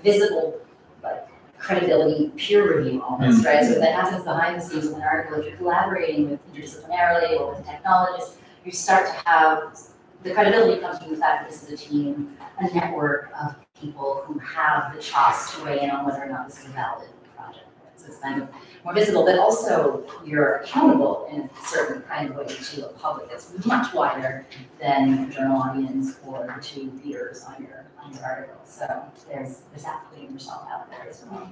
visible, like credibility, peer review almost, right? So that happens behind the scenes in an article. If you're collaborating with interdisciplinarily or with technologists, you start to have the credibility comes from the fact that this is a team, a network of people who have the chops to weigh in on whether or not this is a valid project. So it's kind of more visible, but also you're accountable in a certain kind of way to a public that's much wider than the journal audience or the two readers on your article. So there's that putting yourself out there as well.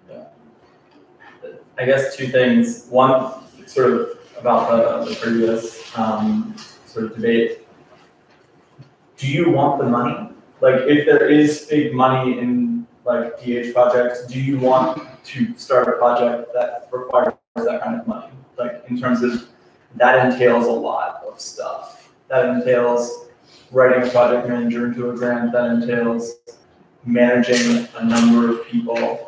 Yeah. I guess two things. One, sort of about the previous sort of debate. do you want the money? Like, if there is big money in like DH projects, do you want to start a project that requires that kind of money? Like, in terms of, that entails a lot of stuff. That entails writing a project manager into a grant, that entails managing a number of people.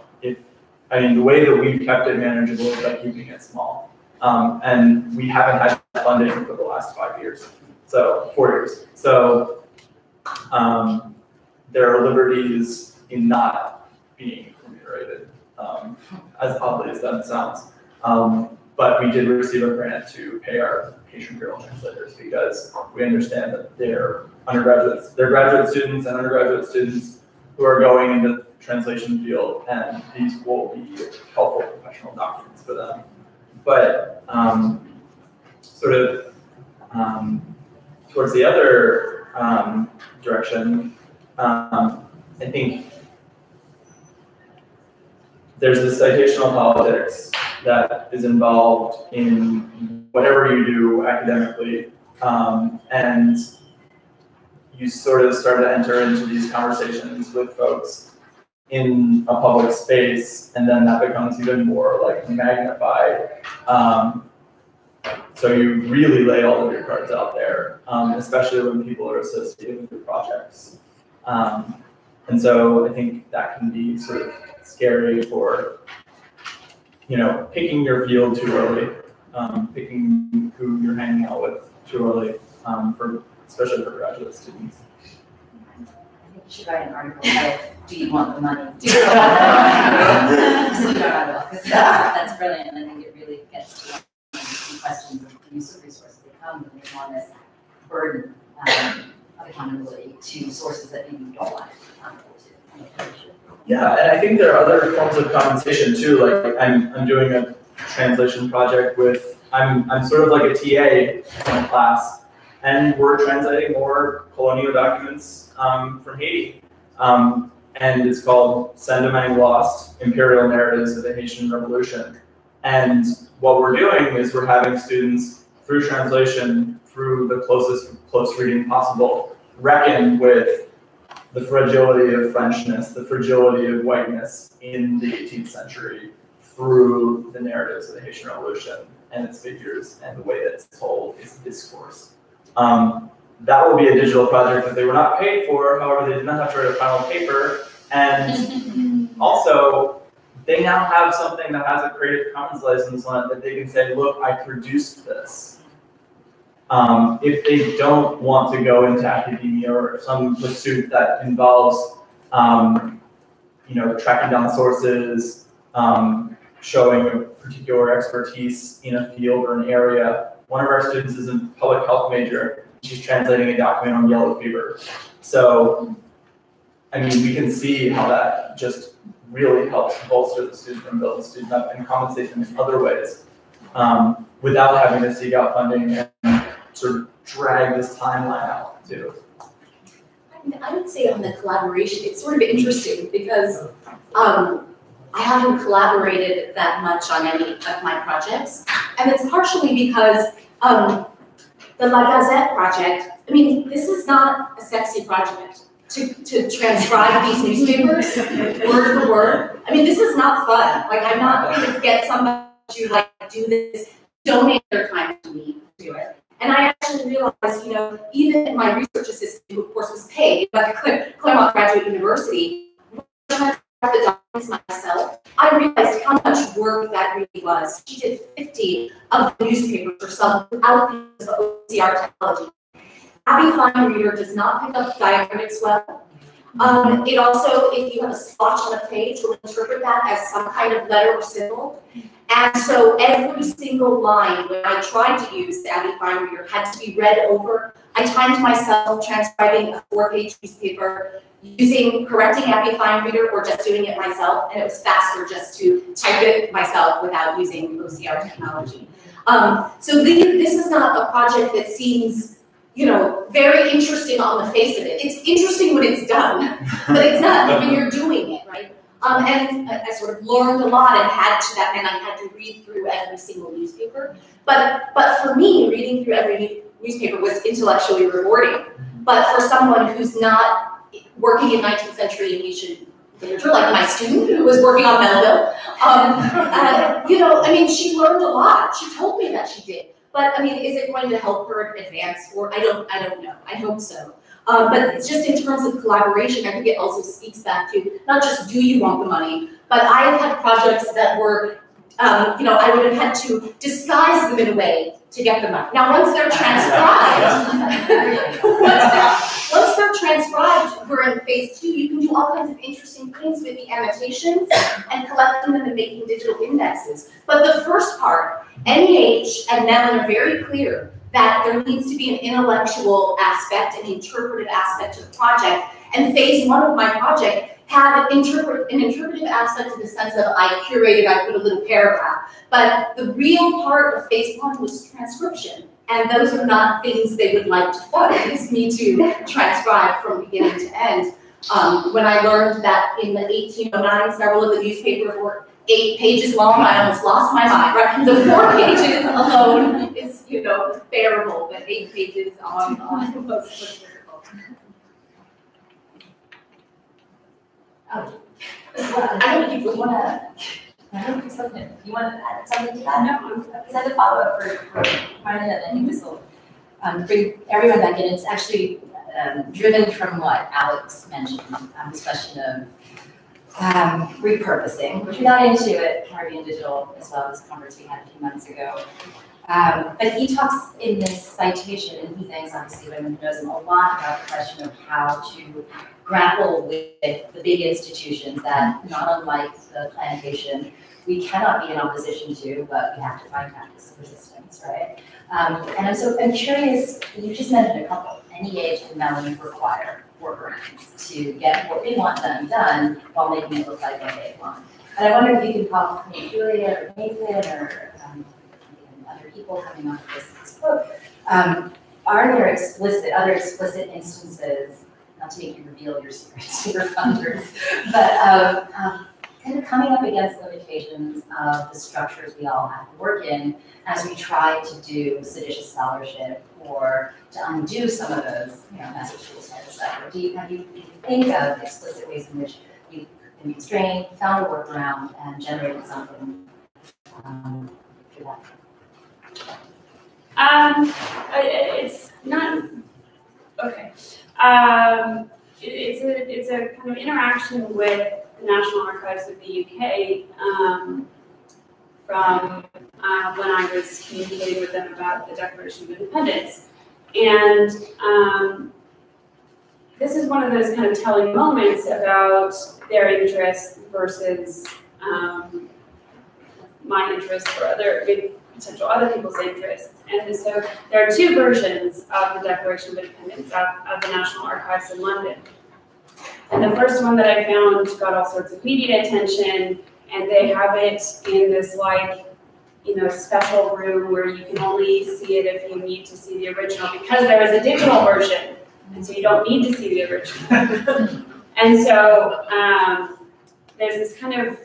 The way that we've kept it manageable is by keeping it small. And we haven't had funding for the last 4 years. So there are liberties in not being remunerated, as oddly as that sounds. But we did receive a grant to pay our patient bureau translators because we understand that they're graduate students and undergraduate students who are going into the translation field, and these will be helpful professional documents for them. But towards the other direction, I think there's this citational politics that is involved in whatever you do academically, and you sort of start to enter into these conversations with folks in a public space, and then that becomes even more like magnified. So you really lay all of your cards out there, especially when people are associated with your projects. And so I think that can be sort of scary for, picking your field too early, picking who you're hanging out with too early, especially for graduate students. I think you should write an article titled, "Do you want the money?" Do you want the money? Because that's brilliant, and I think it really gets to the questions of the use of resources that come when they want this burden of accountability to sources that maybe you don't want to be accountable to. Yeah, and I think there are other forms of compensation too. Like I'm doing a translation project I'm sort of like a TA in class, and we're translating more colonial documents from Haiti. And it's called Sendamang Lost, Imperial Narratives of the Haitian Revolution. And what we're doing is we're having students, through translation, through the close reading possible, reckon with the fragility of Frenchness, the fragility of whiteness in the 18th century through the narratives of the Haitian Revolution and its figures and the way that it's told, its discourse. That will be a digital project that they were not paid for, however, they did not have to write a final paper. And also, they now have something that has a Creative Commons license on it that they can say, look, I produced this. If they don't want to go into academia or some pursuit that involves, tracking down sources, showing a particular expertise in a field or an area. One of our students is a public health major. She's translating a document on yellow fever. So, we can see how that just really helps bolster the student and build the student up and compensate them in other ways, without having to seek out funding and sort of drag this timeline out too. I would say on the collaboration, it's sort of interesting because I haven't collaborated that much on any of my projects. And it's partially because the La Gazette project, this is not a sexy project to transcribe these newspapers word for word. This is not fun. I'm not going to get somebody to do this, donate their time to me to do it. And I actually realized, even my research assistant, who of course was paid by Claremont Graduate University, the documents myself, I realized how much work that really was. She did 50 of the newspapers herself without the use of OCR technology. Abby Fine Reader does not pick up diacritics well. It also, if you have a splotch on a page, will interpret that as some kind of letter or symbol. And so every single line, when I tried to use the Abby Fine Reader, had to be read over. I timed myself transcribing a 4-page newspaper, correcting Abby Fine Reader or just doing it myself, and it was faster just to type it myself without using OCR technology. So this is not a project that seems, very interesting on the face of it. It's interesting when it's done, but it's not when you're doing it, right? And I sort of learned a lot and I had to read through every single newspaper. But for me, reading through every newspaper was intellectually rewarding. but for someone who's not working in 19th century Haitian literature, like my student who was working on Melville, she learned a lot. She told me that she did. But is it going to help her advance? Or I don't know. I hope so. But it's just in terms of collaboration, I think it also speaks back to not just do you want the money, but I have had projects that were, I would have had to disguise them in a way to get the money. Now, once they're transcribed, we're in phase 2, you can do all kinds of interesting things with the annotations and collecting them and making digital indexes. But the first part, NEH and Mellon are very clear that there needs to be an intellectual aspect, an interpretive aspect to the project. And phase 1 of my project had an interpretive aspect in the sense of I curated, I put a little paragraph. But the real part of phase 1 was transcription. And those are not things they would like to fund. It is me to transcribe from beginning to end. When I learned that in the 1809, several of the newspapers were 8 pages long, I almost lost my mind, right? The 4 pages alone is, bearable, but 8 pages on was difficult. Oh, well, I don't know if you want to. You want to add something to that? No, Because I have a follow-up for Marlon, and I think this will bring everyone back in. It's actually driven from what Alex mentioned, this question of repurposing, which we got into at Caribbean Digital as well, this conference we had a few months ago. But he talks in this citation, and he thanks obviously women who knows him a lot about the question of how to grapple with the big institutions that, not unlike the plantation, we cannot be in opposition to, but we have to find tactics of resistance, right? And I'm curious, you just mentioned a couple, NEH and Mellon require workarounds to get what they want done while making it look like what they want. And I wonder if you can talk to Julia or Nathan or other people coming off of this quote. Are there other explicit instances, not to make you reveal your secrets to your funders, but kind of coming up against limitations of the structures we all have to work in as we try to do seditious scholarship or to undo some of those, messages and stuff? Or do you think of explicit ways in which you can be constrained, found a workaround, and generated something through that? It's not okay. It's a kind of interaction with the National Archives of the UK from when I was communicating with them about the Declaration of Independence, and this is one of those kind of telling moments about their interest versus my interest or potential other people's interests. And so there are 2 versions of the Declaration of Independence of the National Archives in London. And the first one that I found got all sorts of media attention, and they have it in this special room where you can only see it if you need to see the original, because there is a digital version, and so you don't need to see the original. And so there's this kind of,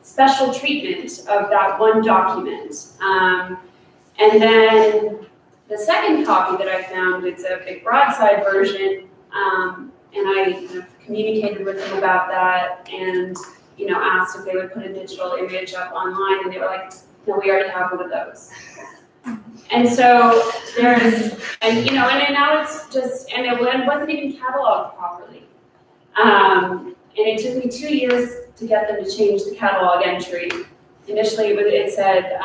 special treatment of that one document. And then the second copy that I found, it's a big broadside version, and I communicated with them about that and asked if they would put a digital image up online, and they were like, no, we already have one of those. And so and now it's just, and it wasn't even cataloged properly. And it took me 2 years to get them to change the catalog entry. Initially, it said,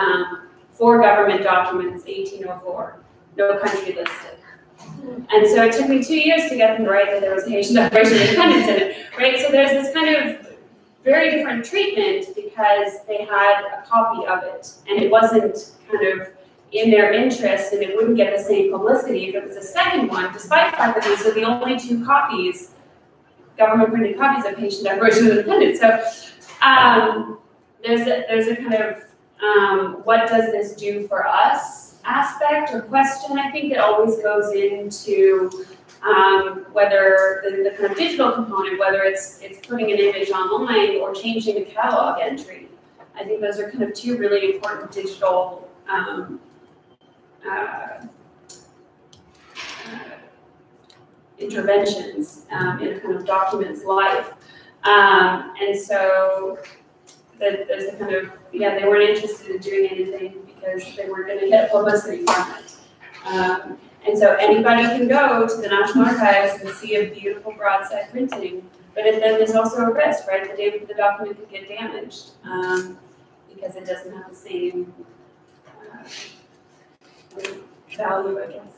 for government documents, 1804, no country listed. And so it took me 2 years to get them to write that there was a Haitian Declaration of Independence in it, right? So there's this kind of very different treatment because they had a copy of it, and it wasn't kind of in their interest, and it wouldn't get the same publicity if it was a second one, despite the fact that these are the only 2 copies, government printed copies of Haitian Declaration of Independence. So there's a kind of what does this do for us aspect or question. I think it always goes into whether the kind of digital component, whether it's putting an image online or changing a catalog entry. I think those are kind of 2 really important digital interventions in a kind of document's life. And so there's a kind of, they weren't interested in doing anything because they weren't going to get publicity from it. And so anybody can go to the National Archives and see a beautiful broadside printing, but then there's also a risk, right? The document could get damaged because it doesn't have the same value, I guess.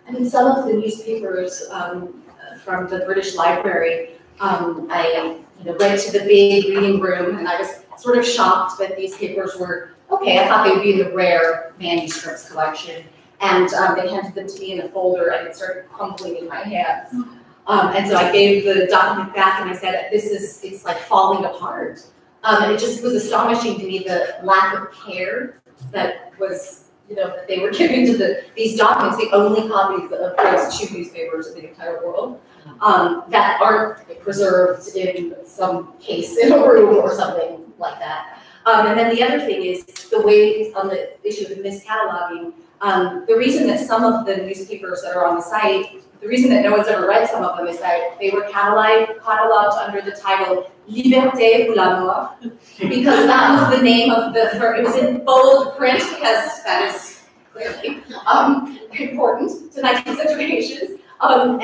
And in some of the newspapers from the British Library, I went to the big reading room and I was sort of shocked that these papers were, okay, I thought they would be in the rare manuscripts collection. And they handed them to me in a folder and it started crumbling in my hands. And so I gave the document back and I said, it's like falling apart. And it just was astonishing to me the lack of care that was, that they were giving to these documents, the only copies of those two newspapers in the entire world, that aren't preserved in some case in a room or something like that. And then the other thing is the way on the issue of miscataloguing, the reason that some of the newspapers that are on the site, the reason that no one's ever read some of them is that they were cataloged under the title Liberté ou la mort, because that was the name of it was in bold print, because that is clearly important to 19th century Haitians. And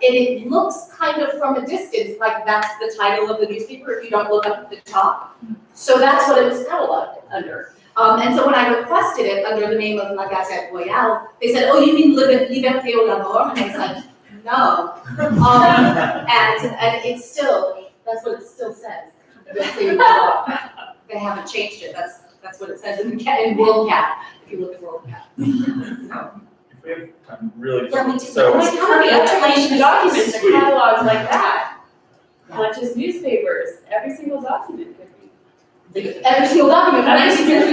it looks kind of from a distance like that's the title of the newspaper if you don't look up at the top. So that's what it was cataloged under. And so when I requested it under the name of La Gazette Royale, they said, oh, you mean Liberté ou la mort? And I said, no. And it's still, that's what it still says. They haven't changed it. That's what it says in WorldCat, if you look at WorldCat. If we have time, really. Yeah, we do. So, How many information documents are cataloged like that? Not just newspapers. Every single document could be. Every single document. Every single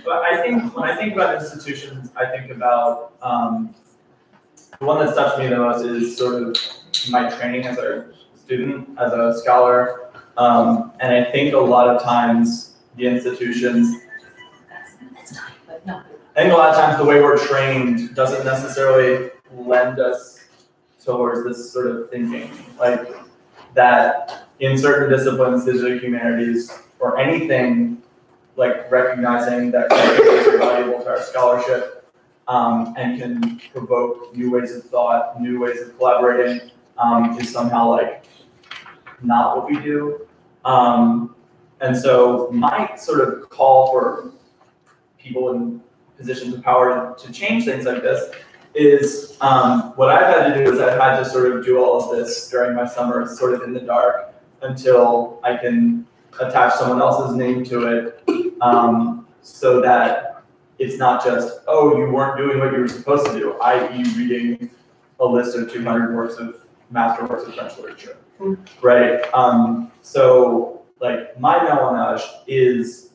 But I think when I think about institutions, I think about the one that's touched me the most is sort of my training as a student, as a scholar, and I think a lot of times the institutions. I think a lot of times the way we're trained doesn't necessarily lend us towards this sort of thinking, like that in certain disciplines, digital humanities, or anything, like recognizing that creativity are valuable to our scholarship and can provoke new ways of thought, new ways of collaborating, is somehow like not what we do. And so my sort of call for people in positions of power to change things like this is what I've had to do is I've had to sort of do all of this during my summer sort of in the dark until I can attach someone else's name to it so that it's not just, oh, you weren't doing what you were supposed to do, i.e. reading a list of 200 masterworks of French literature, right? So like my mélange is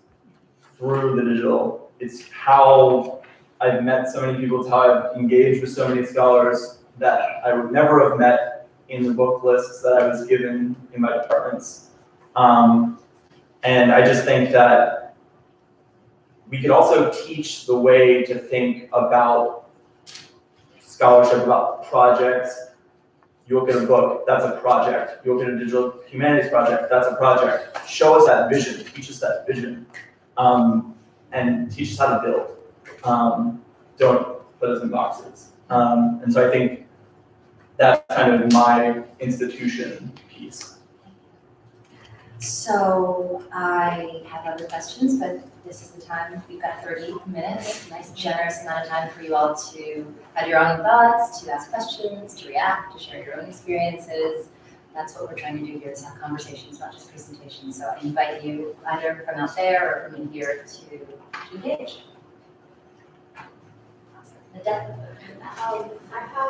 through the digital. It's how I've met so many people, it's how I've engaged with so many scholars that I would never have met in the book lists that I was given in my departments. And I just think that we could also teach the way to think about scholarship, about projects. You look at a book, that's a project. You look at a digital humanities project, that's a project. Show us that vision, teach us that vision, and teach us how to build. Don't put us in boxes. And so I think that's kind of my institution piece. So I have other questions, but this is the time. We've got 30 minutes, nice generous amount of time for you all to have your own thoughts, to ask questions, to react, to share your own experiences. That's what we're trying to do here, is have conversations, not just presentations. So I invite you either from out there or from in here to engage.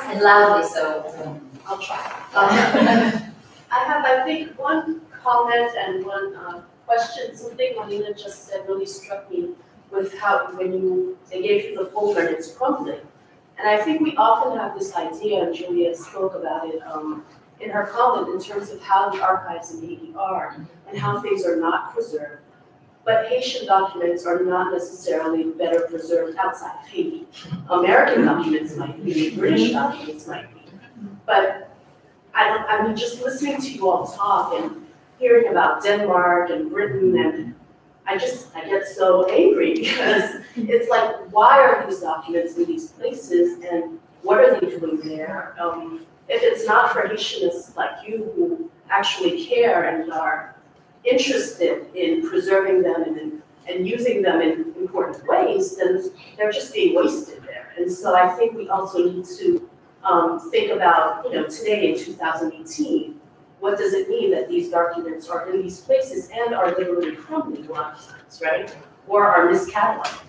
And loudly, so I'll try. I have, I think, one comment and one question. Something Marlena just said really struck me with how when they gave you the folder and it's crumbling. And I think we often have this idea, and Julia spoke about it in her comment, in terms of how the archives in Haiti are and how things are not preserved. But Haitian documents are not necessarily better preserved outside of Haiti. American documents might be, British documents might be. But I mean, just listening to you all talk and hearing about Denmark and Britain, and I get so angry because it's like, why are these documents in these places and what are they doing there? If it's not for Haitians like you who actually care and are interested in preserving them and using them in important ways, then they're just being wasted there. And so I think we also need to think about, today in 2018, what does it mean that these documents are in these places and are literally crumbling a lot of times, right? Or are miscatalogued,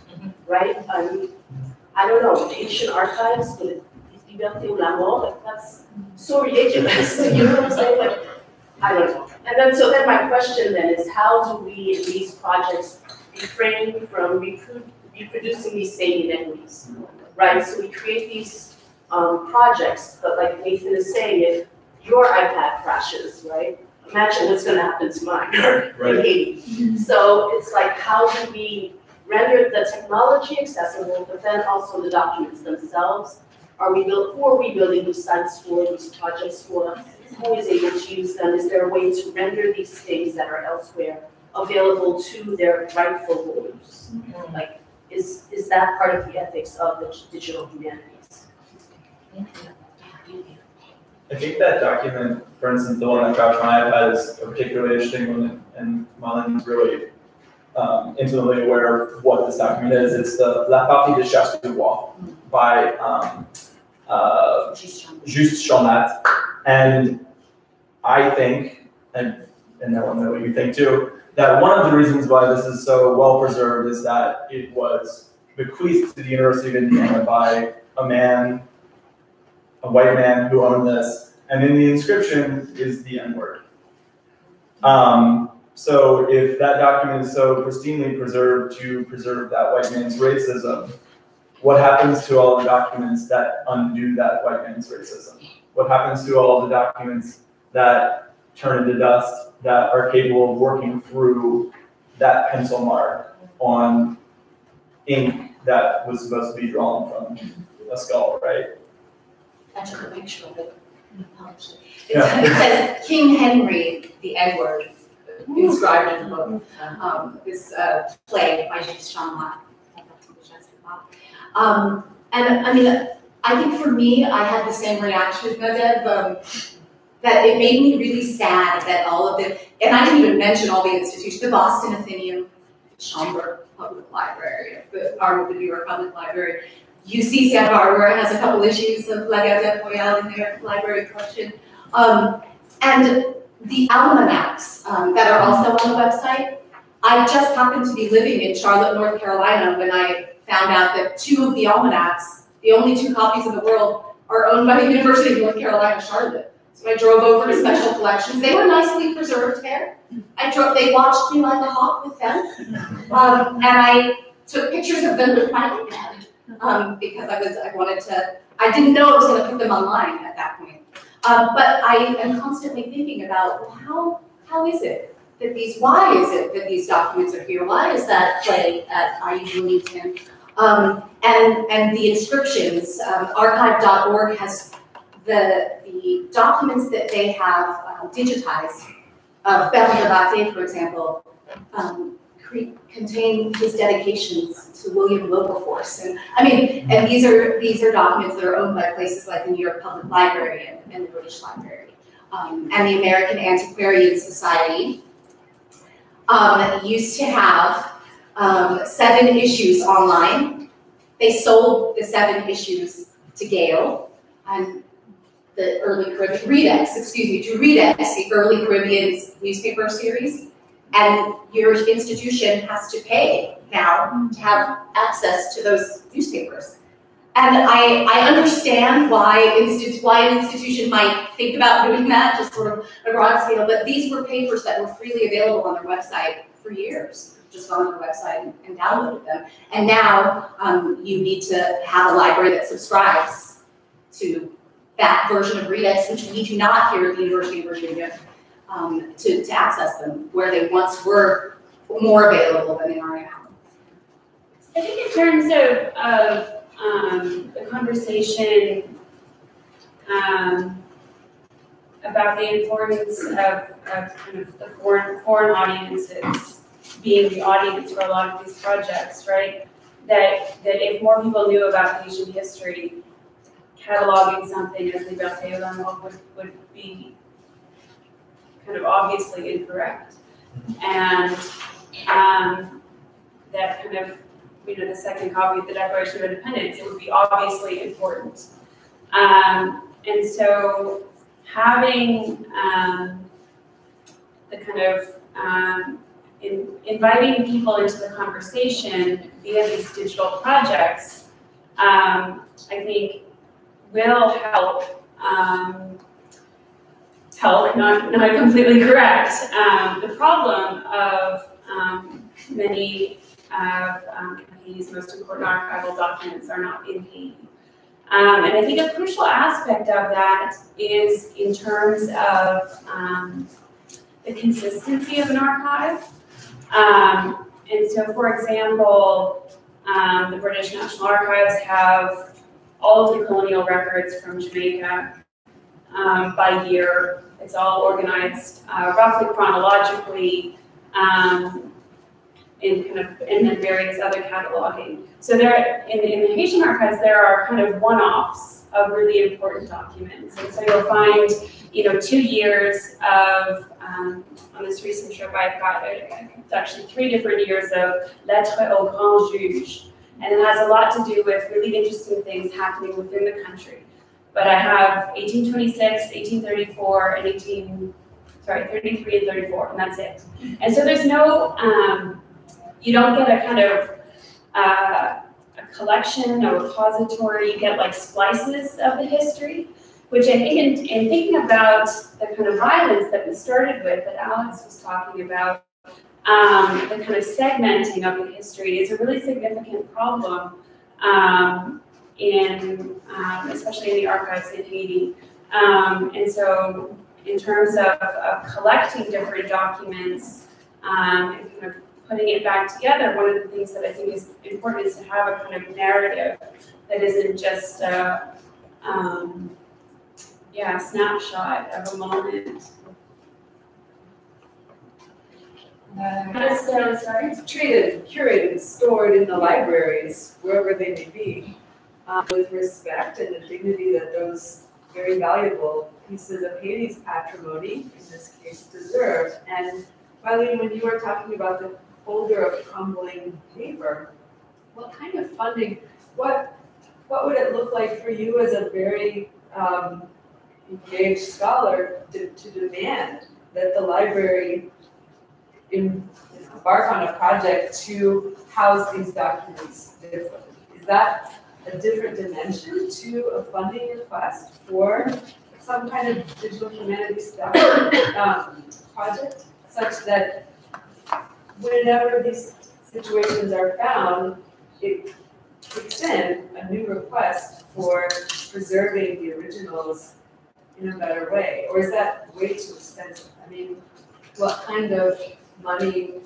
right? I don't know, Haitian archives, but Liberté ou la mort, that's so ridiculous, you know what I'm saying? Like, I don't know. And then, so then my question then is, how do we, in these projects, refrain from reproducing these same inequities, right? So we create these projects, but like Nathan is saying, if your iPad crashes, right? Imagine what's going to happen to mine in Haiti. So it's like, how do we render the technology accessible, but then also the documents themselves? Who are we building these sites for, these projects for? Who is able to use them? Is there a way to render these things that are elsewhere available to their rightful owners? Like, is that part of the ethics of the digital humanities? I think that document, for instance, the one that crashed my iPad is a particularly interesting one, and Marlene's really intimately aware of what this document is. It's the La Partie de Chasse du Roi by Juste Chonat. And I think, and I want to know what you think too, that one of the reasons why this is so well preserved is that it was bequeathed to the University of Indiana by a white man who owned this, and in the inscription is the N-word. So if that document is so pristinely preserved to preserve that white man's racism, what happens to all the documents that undo that white man's racism? What happens to all the documents that turn into dust, that are capable of working through that pencil mark on ink that was supposed to be drawn from a skull, right? I took a picture of it. Yeah. It says King Henry, the N-word, inscribed in the book. This play by Juste Chonat. And I mean, I think for me, I had the same reaction as Nadeb, that it made me really sad that all of the, and I didn't even mention all the institutions, the Boston Atheneum, the Schaumburg Public Library, the arm of the New York Public Library, UC Santa Barbara has a couple issues of La Gazette Royale in their library collection, and the almanacs that are also on the website. I just happened to be living in Charlotte, North Carolina when I found out that 2 of the almanacs, the only 2 copies in the world, are owned by the University of North Carolina, Charlotte. So I drove over to Special Collections. They were nicely preserved there. They watched me like a hawk with them. And I took pictures of them with my iPad because I didn't know I was going to put them online at that point. But I am constantly thinking about, well, how is it that why is it that these documents are here? Why is that play at IU Bloomington? And the inscriptions, archive.org has the documents that they have digitized of Bernard Latte, for example, contain his dedications to William Wilberforce. And I mean, and these are documents that are owned by places like the New York Public Library and the British Library. And the American Antiquarian Society used to have 7 issues online. They sold the 7 issues to Gale and the early Caribbean, to Redex, the early Caribbean newspaper series. And your institution has to pay now to have access to those newspapers. And I understand why an institution might think about doing that, just sort of a broad scale, but these were papers that were freely available on their website for years. Just gone on their website and downloaded them. And now you need to have a library that subscribes to that version of Redex, which we do not here at the University of Virginia, to access them, where they once were more available than they are now. I think in terms of the conversation about the importance of kind of the foreign audiences being the audience for a lot of these projects, right? That if more people knew about Haitian history, cataloging something as liberté ou la mort would be kind of obviously incorrect. And that kind of, the second copy of the Declaration of Independence, it would be obviously important. And so having the kind of inviting people into the conversation via these digital projects, I think will help, not completely correct, the problem of many of Haiti's most important archival documents are not in Haiti. And I think a crucial aspect of that is in terms of the consistency of an archive. And so, for example, the British National Archives have all of the colonial records from Jamaica by year. It's all organized roughly chronologically, and then various other cataloging. So there, in the Haitian archives, there are kind of one-offs of really important documents. And so you'll find, 2 years of, on this recent trip I've got, it's actually 3 different years of lettres au grand juge. And it has a lot to do with really interesting things happening within the country. But I have 1826, 1834, and 33 and 34, and that's it. And so there's no, you don't get a kind of a collection, a repository, you get like splices of the history, which I think in thinking about the kind of violence that we started with, that Alex was talking about, the kind of segmenting of the history is a really significant problem, especially in the archives in Haiti. And so in terms of collecting different documents and kind of putting it back together, one of the things that I think is important is to have a kind of narrative that isn't just a snapshot of a moment. It's treated, curated, stored in the libraries, wherever they may be, with respect and the dignity that those very valuable pieces of Haiti's patrimony, in this case, deserve. And Marlene, when you were talking about the folder of crumbling paper, what kind of funding, what would it look like for you as a very engaged scholar to demand that the library embark on a project to house these documents differently? Is that a different dimension to a funding request for some kind of digital humanities project, such that whenever these situations are found, it kicks in a new request for preserving the originals in a better way? Or is that way too expensive? I mean, what kind of money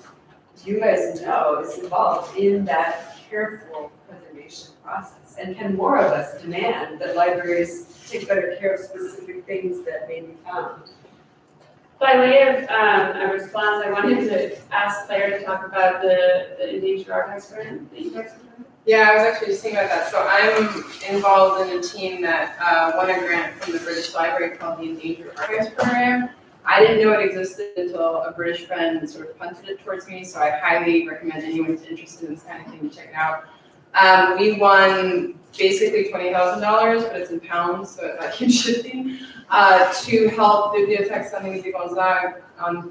do you guys know is involved in that careful preservation process? And can more of us demand that libraries take better care of specific things that may be found? By way of a response, I wanted to ask Claire to talk about the Endangered Archives Grant that you guys have. Yeah, I was actually just thinking about that. So I'm involved in a team that won a grant from the British Library called the Endangered Archives Program. I didn't know it existed until a British friend sort of punted it towards me, so I highly recommend anyone who's interested in this kind of thing to check it out. We won basically $20,000, but it's in pounds, so it's like in shifting, to help Bibliothèque Nationale des Beaux-Arts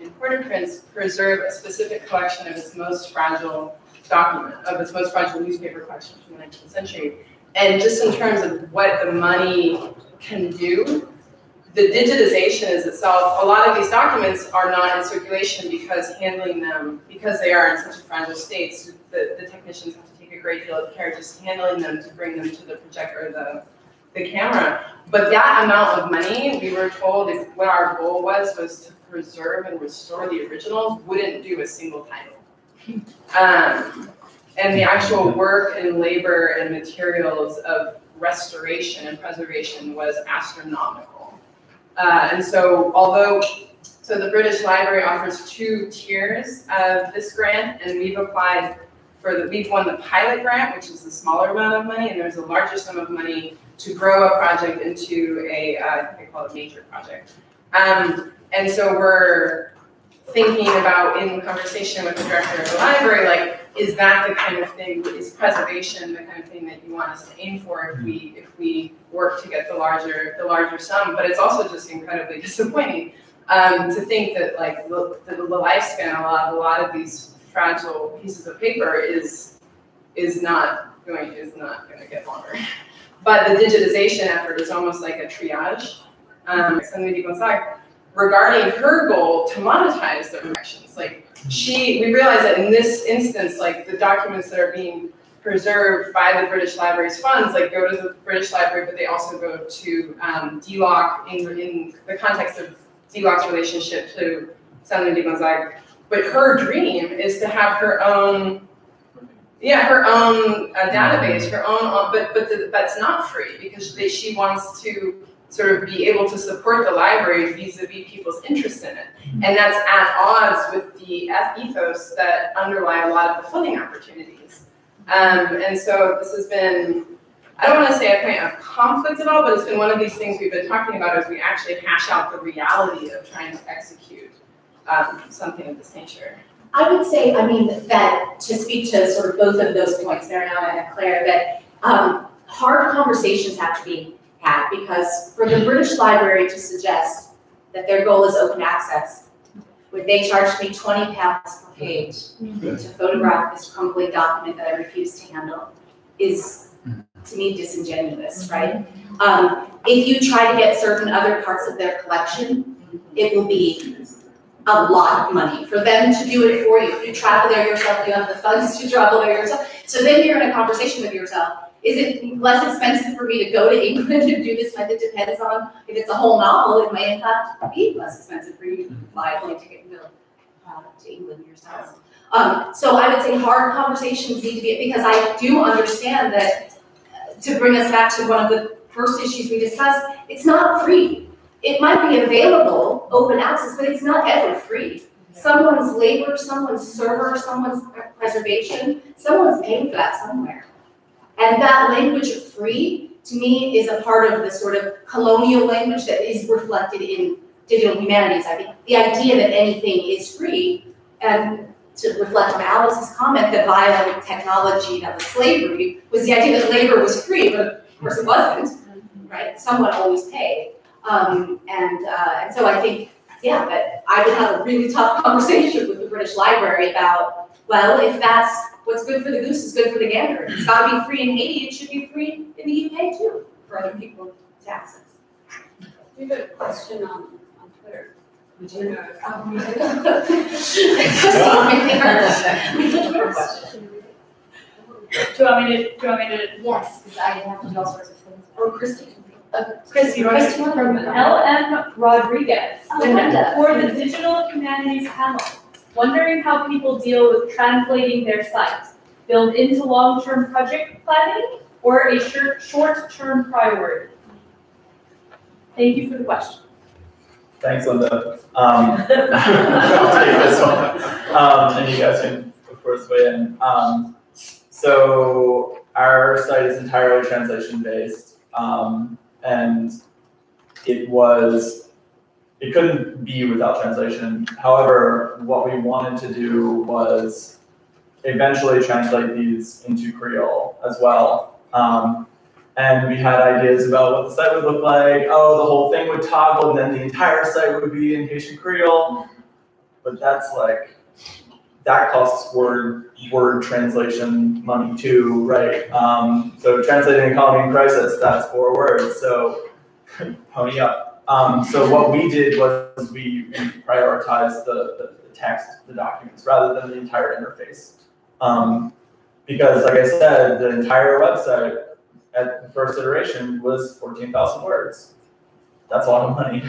in Port-au-Prince preserve a specific collection of its most fragile newspaper collection from the 19th century. And just in terms of what the money can do, the digitization is itself, a lot of these documents are not in circulation because handling them, because they are in such a fragile state, so the technicians have to take a great deal of care just handling them to bring them to the projector, the camera. But that amount of money, we were told, what our goal was to preserve and restore the originals, wouldn't do a single title. And the actual work and labor and materials of restoration and preservation was astronomical. And so so the British Library offers 2 tiers of this grant, and we've applied we've won the pilot grant, which is the smaller amount of money, and there's a larger sum of money to grow a project into I think they call it a major project. And so we're thinking about, in conversation with the director of the library, like, is that the kind of thing, is preservation the kind of thing that you want us to aim for if we work to get the larger sum? But it's also just incredibly disappointing to think that, like, the lifespan of a lot of these fragile pieces of paper is not going to get longer. But the digitization effort is almost like a triage. Regarding her goal to monetize the collections, like we realize that in this instance, like the documents that are being preserved by the British Library's funds, like go to the British Library, but they also go to DLOC in the context of DLOC's relationship to Saint-Louis de Gonzague. But her dream is to have her own database, her own, but that's not free because she wants to sort of be able to support the library vis-a-vis people's interest in it. And that's at odds with the ethos that underlie a lot of the funding opportunities. And so this has been, I don't want to say a kind of conflict at all, but it's been one of these things we've been talking about as we actually hash out the reality of trying to execute something of this nature. I would say, I mean, that to speak to sort of both of those points, Mariana and Claire, that hard conversations have to be had, because for the British Library to suggest that their goal is open access, would they charge me £20 per page to photograph this crumbling document that I refuse to handle, is to me disingenuous, right? If you try to get certain other parts of their collection, it will be a lot of money for them to do it for you. If you travel there yourself, you have the funds to travel there yourself. So then you're in a conversation with yourself. Is it less expensive for me to go to England and do this? It depends on if it's a whole novel. It may in fact be less expensive for you to buy a plane ticket and go to England yourself. So I would say hard conversations need to be, because I do understand that, to bring us back to one of the first issues we discussed, it's not free. It might be available, open access, but it's not ever free. Someone's labor, someone's server, someone's preservation, someone's paying for that somewhere. And that language of free, to me, is a part of the sort of colonial language that is reflected in digital humanities. I think the idea that anything is free, and to reflect on Alex's comment that violent technology, that was slavery, was the idea that labor was free, but of course it wasn't, right? Someone always paid. And so I think, yeah, that I would have a really tough conversation with the British Library about, well, if that's what's good for the goose is good for the gander. It's got to be free in Haiti, it should be free in the UK too, for other people to access. We have a question on Twitter. Do you want me to? Yes, because I have to do all sorts of things. Or Christy. Christy from L.M. Rodriguez. Linda. For the digital humanities panel, wondering how people deal with translating their site, build into long-term project planning, or a short-term priority. Thank you for the question. Thanks, Linda. I'll take this one. And you guys can, of course, weigh in. So our site is entirely translation-based, and it couldn't be without translation. However, what we wanted to do was eventually translate these into Creole as well. And we had ideas about what the site would look like. Oh, the whole thing would toggle, and then the entire site would be in Haitian Creole. But that's like, that costs word translation money too, right? So translating Economy in Crisis, that's 4 words, so pony up. So what we did was we prioritized the text, the documents, rather than the entire interface. Because like I said, the entire website at the first iteration was 14,000 words. That's a lot of money.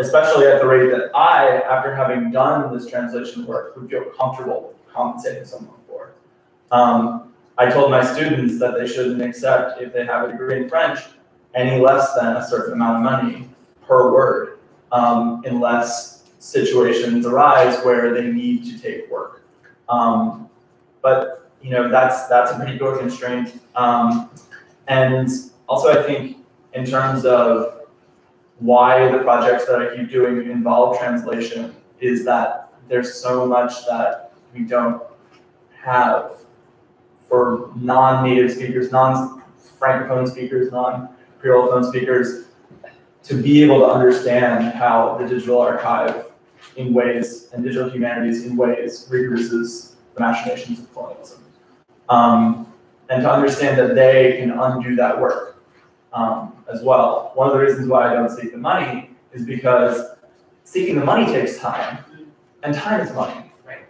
Especially at the rate that I, after having done this translation work, would feel comfortable compensating someone for. I told my students that they shouldn't accept, if they have a degree in French, any less than a certain amount of money per word, unless situations arise where they need to take work. But that's a pretty good constraint. And also I think in terms of why the projects that I keep doing involve translation is that there's so much that we don't have for non-native speakers, non-francophone speakers, non-creole phone speakers, to be able to understand how the digital archive in ways, and digital humanities in ways, reproduces the machinations of colonialism. And to understand that they can undo that work as well. One of the reasons why I don't seek the money is because seeking the money takes time, and time is money. Right.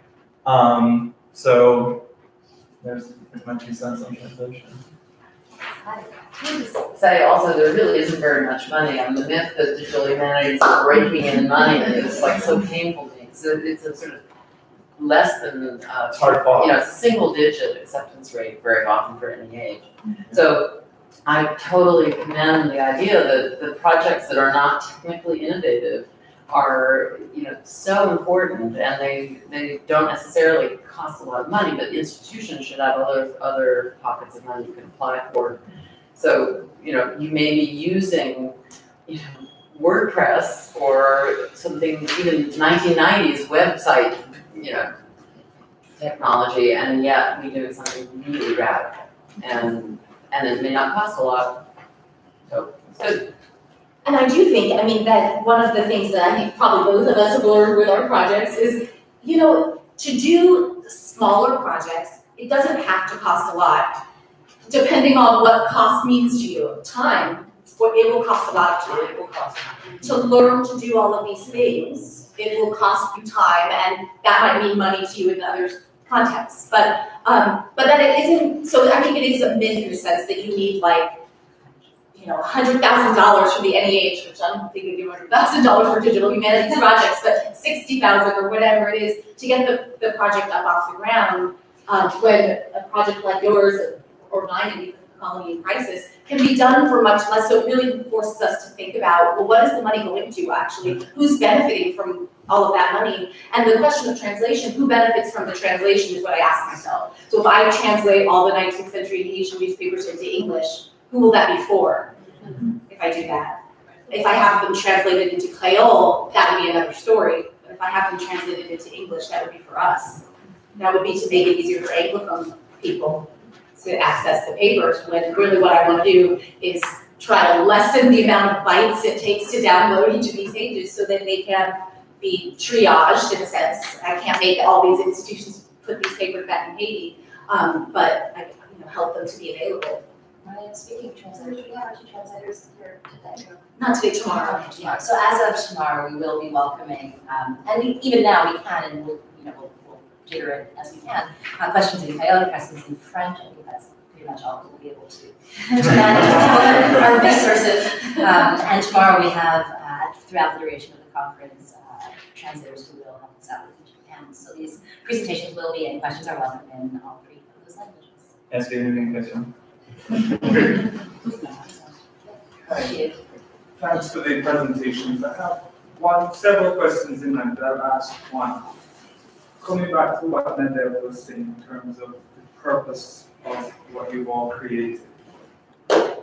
So there's my 2 cents on translation. Say also, there really isn't very much money. The myth that digital humanities are breaking in money is like so painful to me. So it's a sort of less than it's hard fought. It's a single-digit acceptance rate very often for any age. So I totally commend the idea that the projects that are not technically innovative are so important, and they don't necessarily cost a lot of money, but institutions should have other pockets of money you can apply for. So you may be using WordPress or something, even 1990s website technology, and yet be doing something really radical, and it may not cost a lot. So it's good. And I do think, that one of the things that I think probably both of us have learned with our projects is, to do smaller projects, it doesn't have to cost a lot, depending on what cost means to you. Time, it will cost a lot of time. It will cost time. To learn to do all of these things, it will cost you time, and that might mean money to you in other contexts. But then it isn't, so I think it is a myth in the sense that you need $100,000 for the NEH, which I don't think we give $100,000 for digital humanities projects, but $60,000 or whatever it is to get the project up off the ground. When a project like yours or mine, and even Colony in Crisis, can be done for much less. So it really forces us to think about, well, what is the money going to actually? Who's benefiting from all of that money? And the question of translation, who benefits from the translation is what I ask myself. So if I translate all the 19th century Haitian newspapers into English, who will that be for? If I do that. If I have them translated into Creole, that would be another story. But if I have them translated into English, that would be for us. That would be to make it easier for Anglophone people to access the papers, when really what I want to do is try to lessen the amount of bytes it takes to download each of these pages so that they can be triaged in a sense. I can't make all these institutions put these papers back in Haiti, but I help them to be available. Speaking of translators, we have 2 translators here today. Not today, tomorrow. Okay, tomorrow. So as of tomorrow, we will be welcoming, and even now we can, and we'll cater it as we can. Questions in Creole, questions in French. I think that's pretty much all we'll be able to manage our resources. And tomorrow we have, throughout the duration of the conference, translators who will help us out with each panel. So these presentations will be, and questions are welcome in all 3 of those languages. Est-ce qu'il y a une question? Thanks for the presentations. I have several questions in mind, but I'll ask one. Coming back to what Nadel was saying in terms of the purpose of what you all created,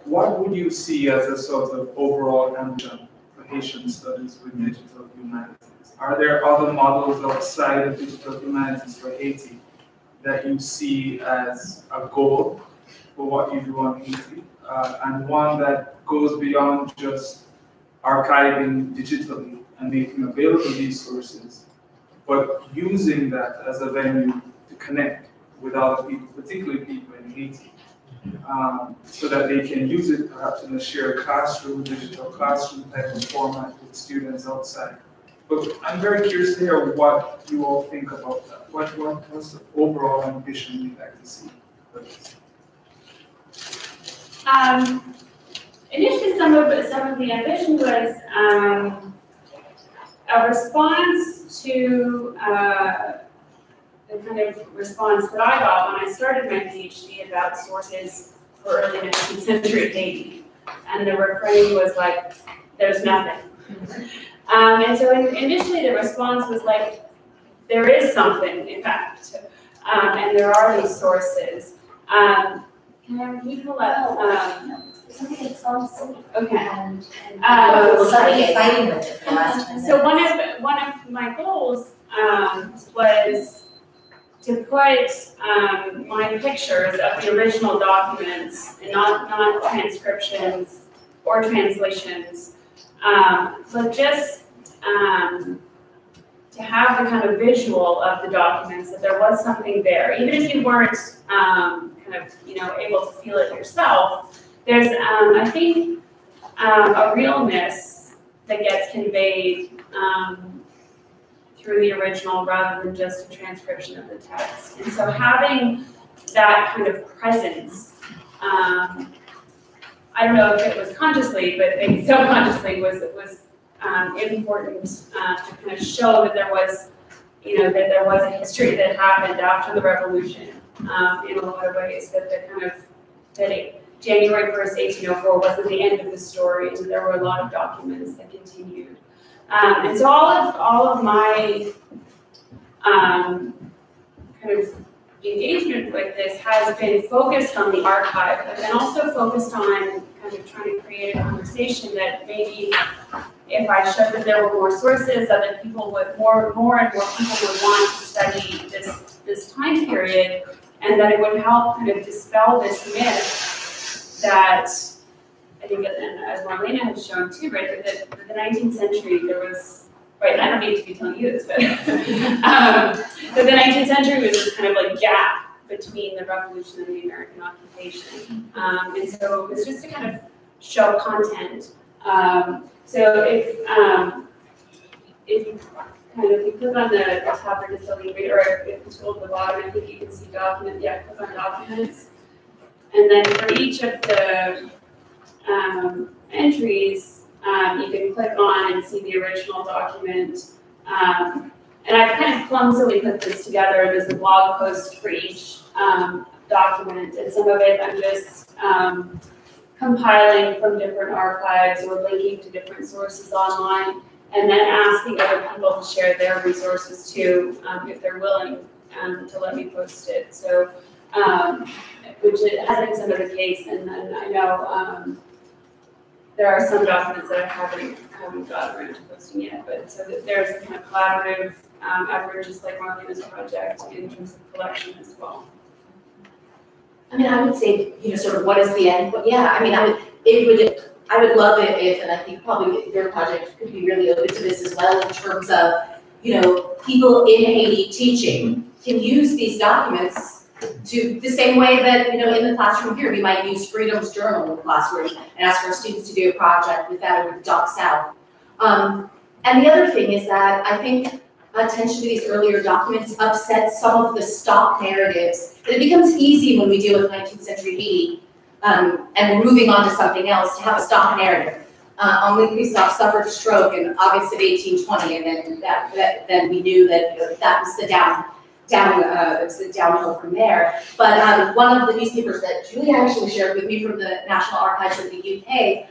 what would you see as a sort of overall ambition for Haitian studies with digital humanities? Are there other models outside of digital humanities for Haiti that you see as a goal for what you do on Haiti, and one that goes beyond just archiving digitally and making available resources, but using that as a venue to connect with other people, particularly people in Haiti, so that they can use it perhaps in a shared classroom, digital classroom type of format with students outside. But I'm very curious to hear what you all think about that. What's the overall ambition you'd like to see for this? Initially, some of the ambition was a response to kind of response that I got when I started my PhD about sources for early 19th century Haiti. And the refrain was like, there's nothing. And so initially the response was like, there is something, in fact, and there are these sources. Can you pull up? Something that's on silly. Okay. And somebody fighting with it for the last 10 minutes. So one of my goals was to put my pictures of the original documents, and not transcriptions or translations, but just to have the kind of visual of the documents, that there was something there, even if you weren't kind of able to feel it yourself. There's I think a realness that gets conveyed through the original rather than just a transcription of the text. And so having that kind of presence, I don't know if it was consciously, but maybe subconsciously was important to kind of show that there was, that there was a history that happened after the revolution in a lot of ways, January 1st, 1804 wasn't the end of the story, and there were a lot of documents that continued. And so all of my kind of engagement with this has been focused on the archive, but then also focused on kind of trying to create a conversation that maybe if I showed that there were more sources, other people would, more and more people would want to study this time period, and that it would help kind of dispel this myth that I think, and as Marlena has shown too, right, that the 19th century, there was, right, I don't need to be telling you this, but that the 19th century was this kind of like gap between the revolution and the American occupation. And so it was just to kind of show content. So if you click on the top or just or if you scroll to the bottom, I think you can see document, click on documents. And then for each of the entries, you can click on and see the original document. And I've kind of clumsily put this together. There's a blog post for each document, and some of it I'm just compiling from different archives or linking to different sources online, and then asking other people to share their resources too, if they're willing to let me post it. So, which it has been some of the case, and then I know there are some documents that I haven't gotten around to posting yet, but so that there's a kind of collaborative effort, just like Marlena's project, in terms of collection as well. I mean, I would say, sort of what is the end? But yeah, I mean, I would love it if, and I think probably your project could be really open to this as well, in terms of, people in Haiti teaching can use these documents to the same way that, in the classroom here, we might use Freedom's Journal in the classroom and ask our students to do a project with that or with Doc South. And the other thing is that I think attention to these earlier documents upsets some of the stock narratives. That it becomes easy when we deal with 19th century Haiti, and we're moving on to something else, to have a stock narrative. Henri Christophe suffered a stroke in August of 1820, and then we knew that that was the downhill from there. But one of the newspapers that Julia actually shared with me from the National Archives of the UK,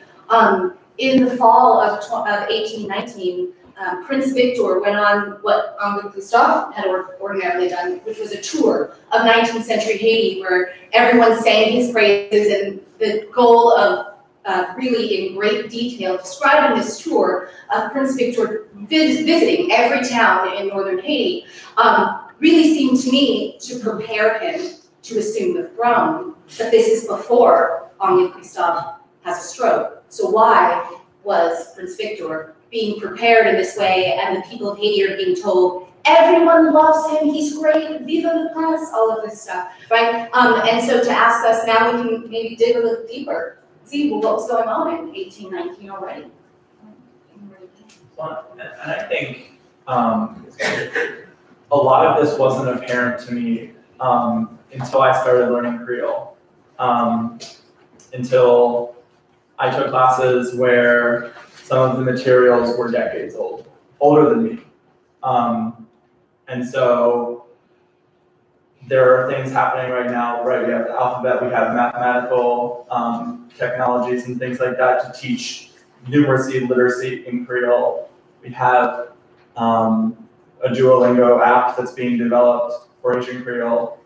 in the fall of 1819, Prince Victor went on what Henri Christophe had ordinarily done, which was a tour of 19th century Haiti, where everyone sang his praises, and the goal of really in great detail describing this tour of Prince Victor visiting every town in northern Haiti, really seemed to me to prepare him to assume the throne. But this is before Henri Christophe has a stroke. So why was Prince Victor being prepared in this way, and the people of Haiti are being told, everyone loves him, he's great, vive le prince, all of this stuff, right? And so to ask us, now we can maybe dig a little deeper, see what was going on in 1819 already. And I think a lot of this wasn't apparent to me until I started learning Creole, until I took classes where some of the materials were decades old, older than me. And so there are things happening right now, right? We have the alphabet, we have mathematical technologies and things like that to teach numeracy, literacy in Creole. We have a Duolingo app that's being developed for Haitian Creole.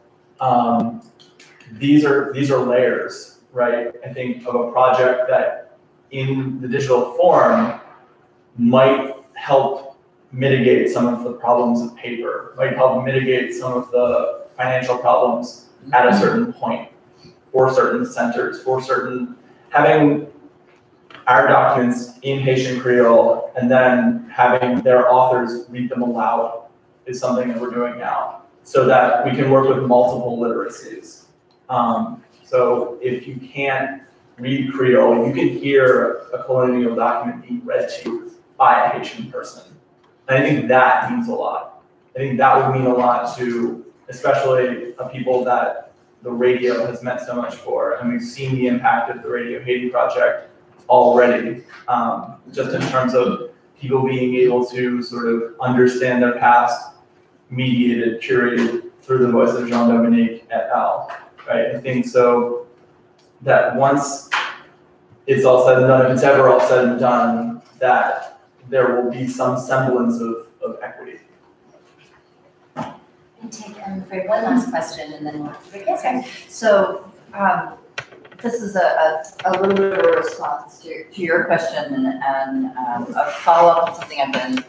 These are layers, right? I think of a project that in the digital form might help mitigate some of the problems of paper, might help mitigate some of the financial problems at a certain point for certain centers, for certain, having our documents in Haitian Creole and then having their authors read them aloud is something that we're doing now so that we can work with multiple literacies. So if you can't read Creole, you can hear a colonial document being read to you by a Haitian person. And I think that means a lot. I think that would mean a lot to especially a people that the radio has meant so much for. And we've seen the impact of the Radio Haiti project already, just in terms of people being able to sort of understand their past, mediated, curated through the voice of Jean-Dominique et al. Right? I think so that once it's all said and done, if it's ever all said and done, that there will be some semblance of equity. And take, I'm afraid, one last question and then we'll have to begin. Okay. So this is a little bit of a response to your question and a follow-up on something I've been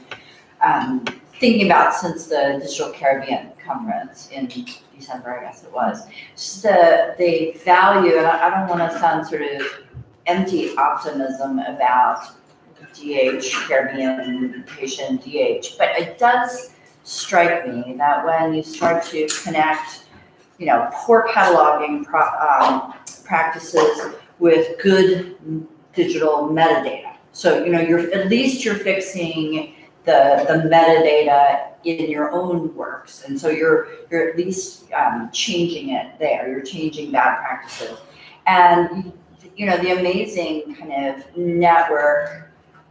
thinking about since the Digital Caribbean Conference in December, I guess it was. Just the value, and I don't want to sound sort of empty optimism about DH, Caribbean, Haitian DH, but it does strike me that when you start to connect, poor cataloging practices with good digital metadata. So, you're fixing the metadata in your own works. And so you're at least changing it there. You're changing bad practices. And, the amazing kind of network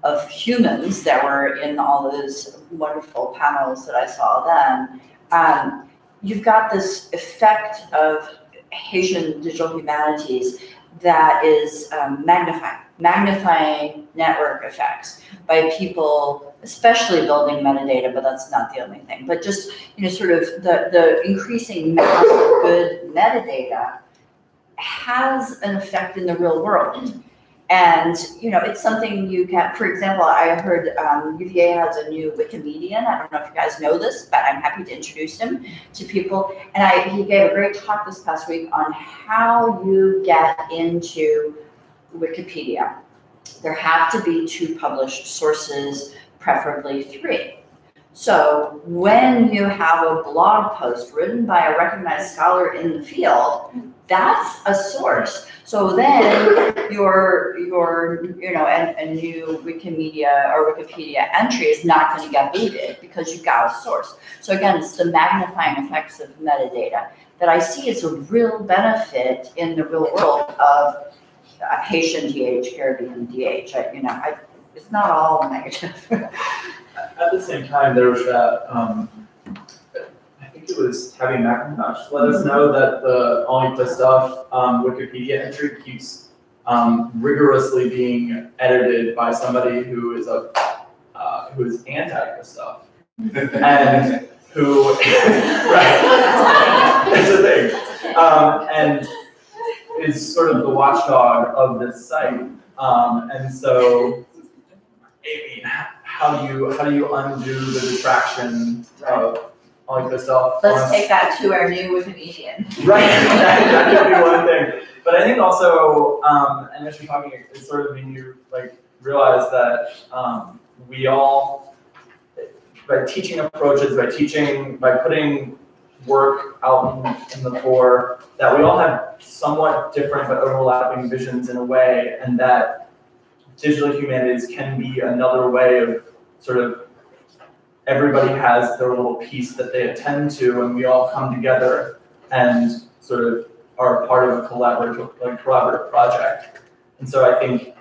of humans that were in all those wonderful panels that I saw then, you've got this effect of Haitian digital humanities that is magnifying network effects by people, especially building metadata, but that's not the only thing. But just, sort of the increasing mass of good metadata has an effect in the real world. And, it's something you can, for example, I heard UVA has a new Wikimedian. I don't know if you guys know this, but I'm happy to introduce him to people. And he gave a great talk this past week on how you get into Wikipedia. There have to be 2 published sources, preferably 3. So when you have a blog post written by a recognized scholar in the field, that's a source. So then your a new Wikimedia or Wikipedia entry is not going to get booted because you've got a source. So again, it's the magnifying effects of metadata that I see as a real benefit in the real world of Haitian DH, Caribbean DH. It's not all negative. At the same time, there was that, I think it was Tabby McIntosh let us know that the All the Stuff Wikipedia entry keeps rigorously being edited by somebody who is anti the stuff. And who, right, it's a thing. And is sort of the watchdog of this site. And so, I mean, how do you undo the distraction of all this stuff? Let's take that to our new Wikimedian. Right, that could be one thing. But I think also, and as you're talking, it's sort of made you realize that we all, by teaching approaches, by putting work out in the fore, that we all have somewhat different but overlapping visions in a way, and that digital humanities can be another way of sort of everybody has their little piece that they attend to, and we all come together and sort of are part of a collaborative project. And so I think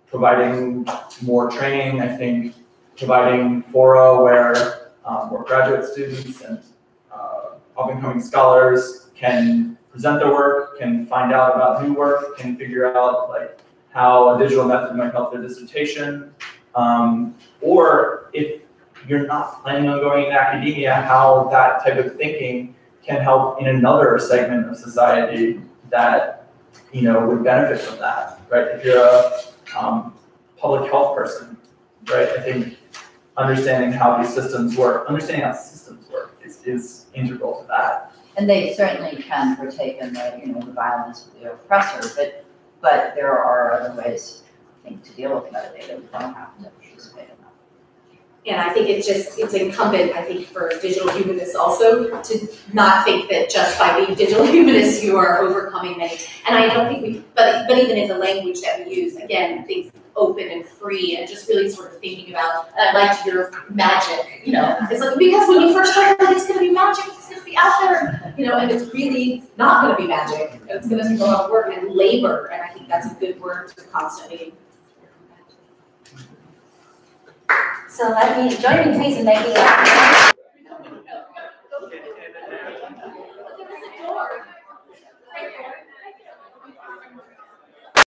providing more training, I think providing fora where more graduate students and up-and-coming scholars can present their work, can find out about new work, can figure out like how a digital method might help their dissertation, or if you're not planning on going into academia, how that type of thinking can help in another segment of society that would benefit from that, right? If you're a public health person, right? I think understanding how these systems work, is integral to that. And they certainly can partake in the violence of the oppressor, but there are other ways, I think, to deal with metadata. We don't have to participate in that. And I think it's incumbent, I think, for digital humanists also to not think that just by being digital humanists you are overcoming many. And I don't think but even in the language that we use, again, things open and free, and just really sort of thinking about, I like your magic, it's like, because when you first try it, it's gonna be magic, it's gonna be out there, and it's really not gonna be magic. It's gonna take a lot of work and labor, and I think that's a good word to constantly. So join me please in making There was a door.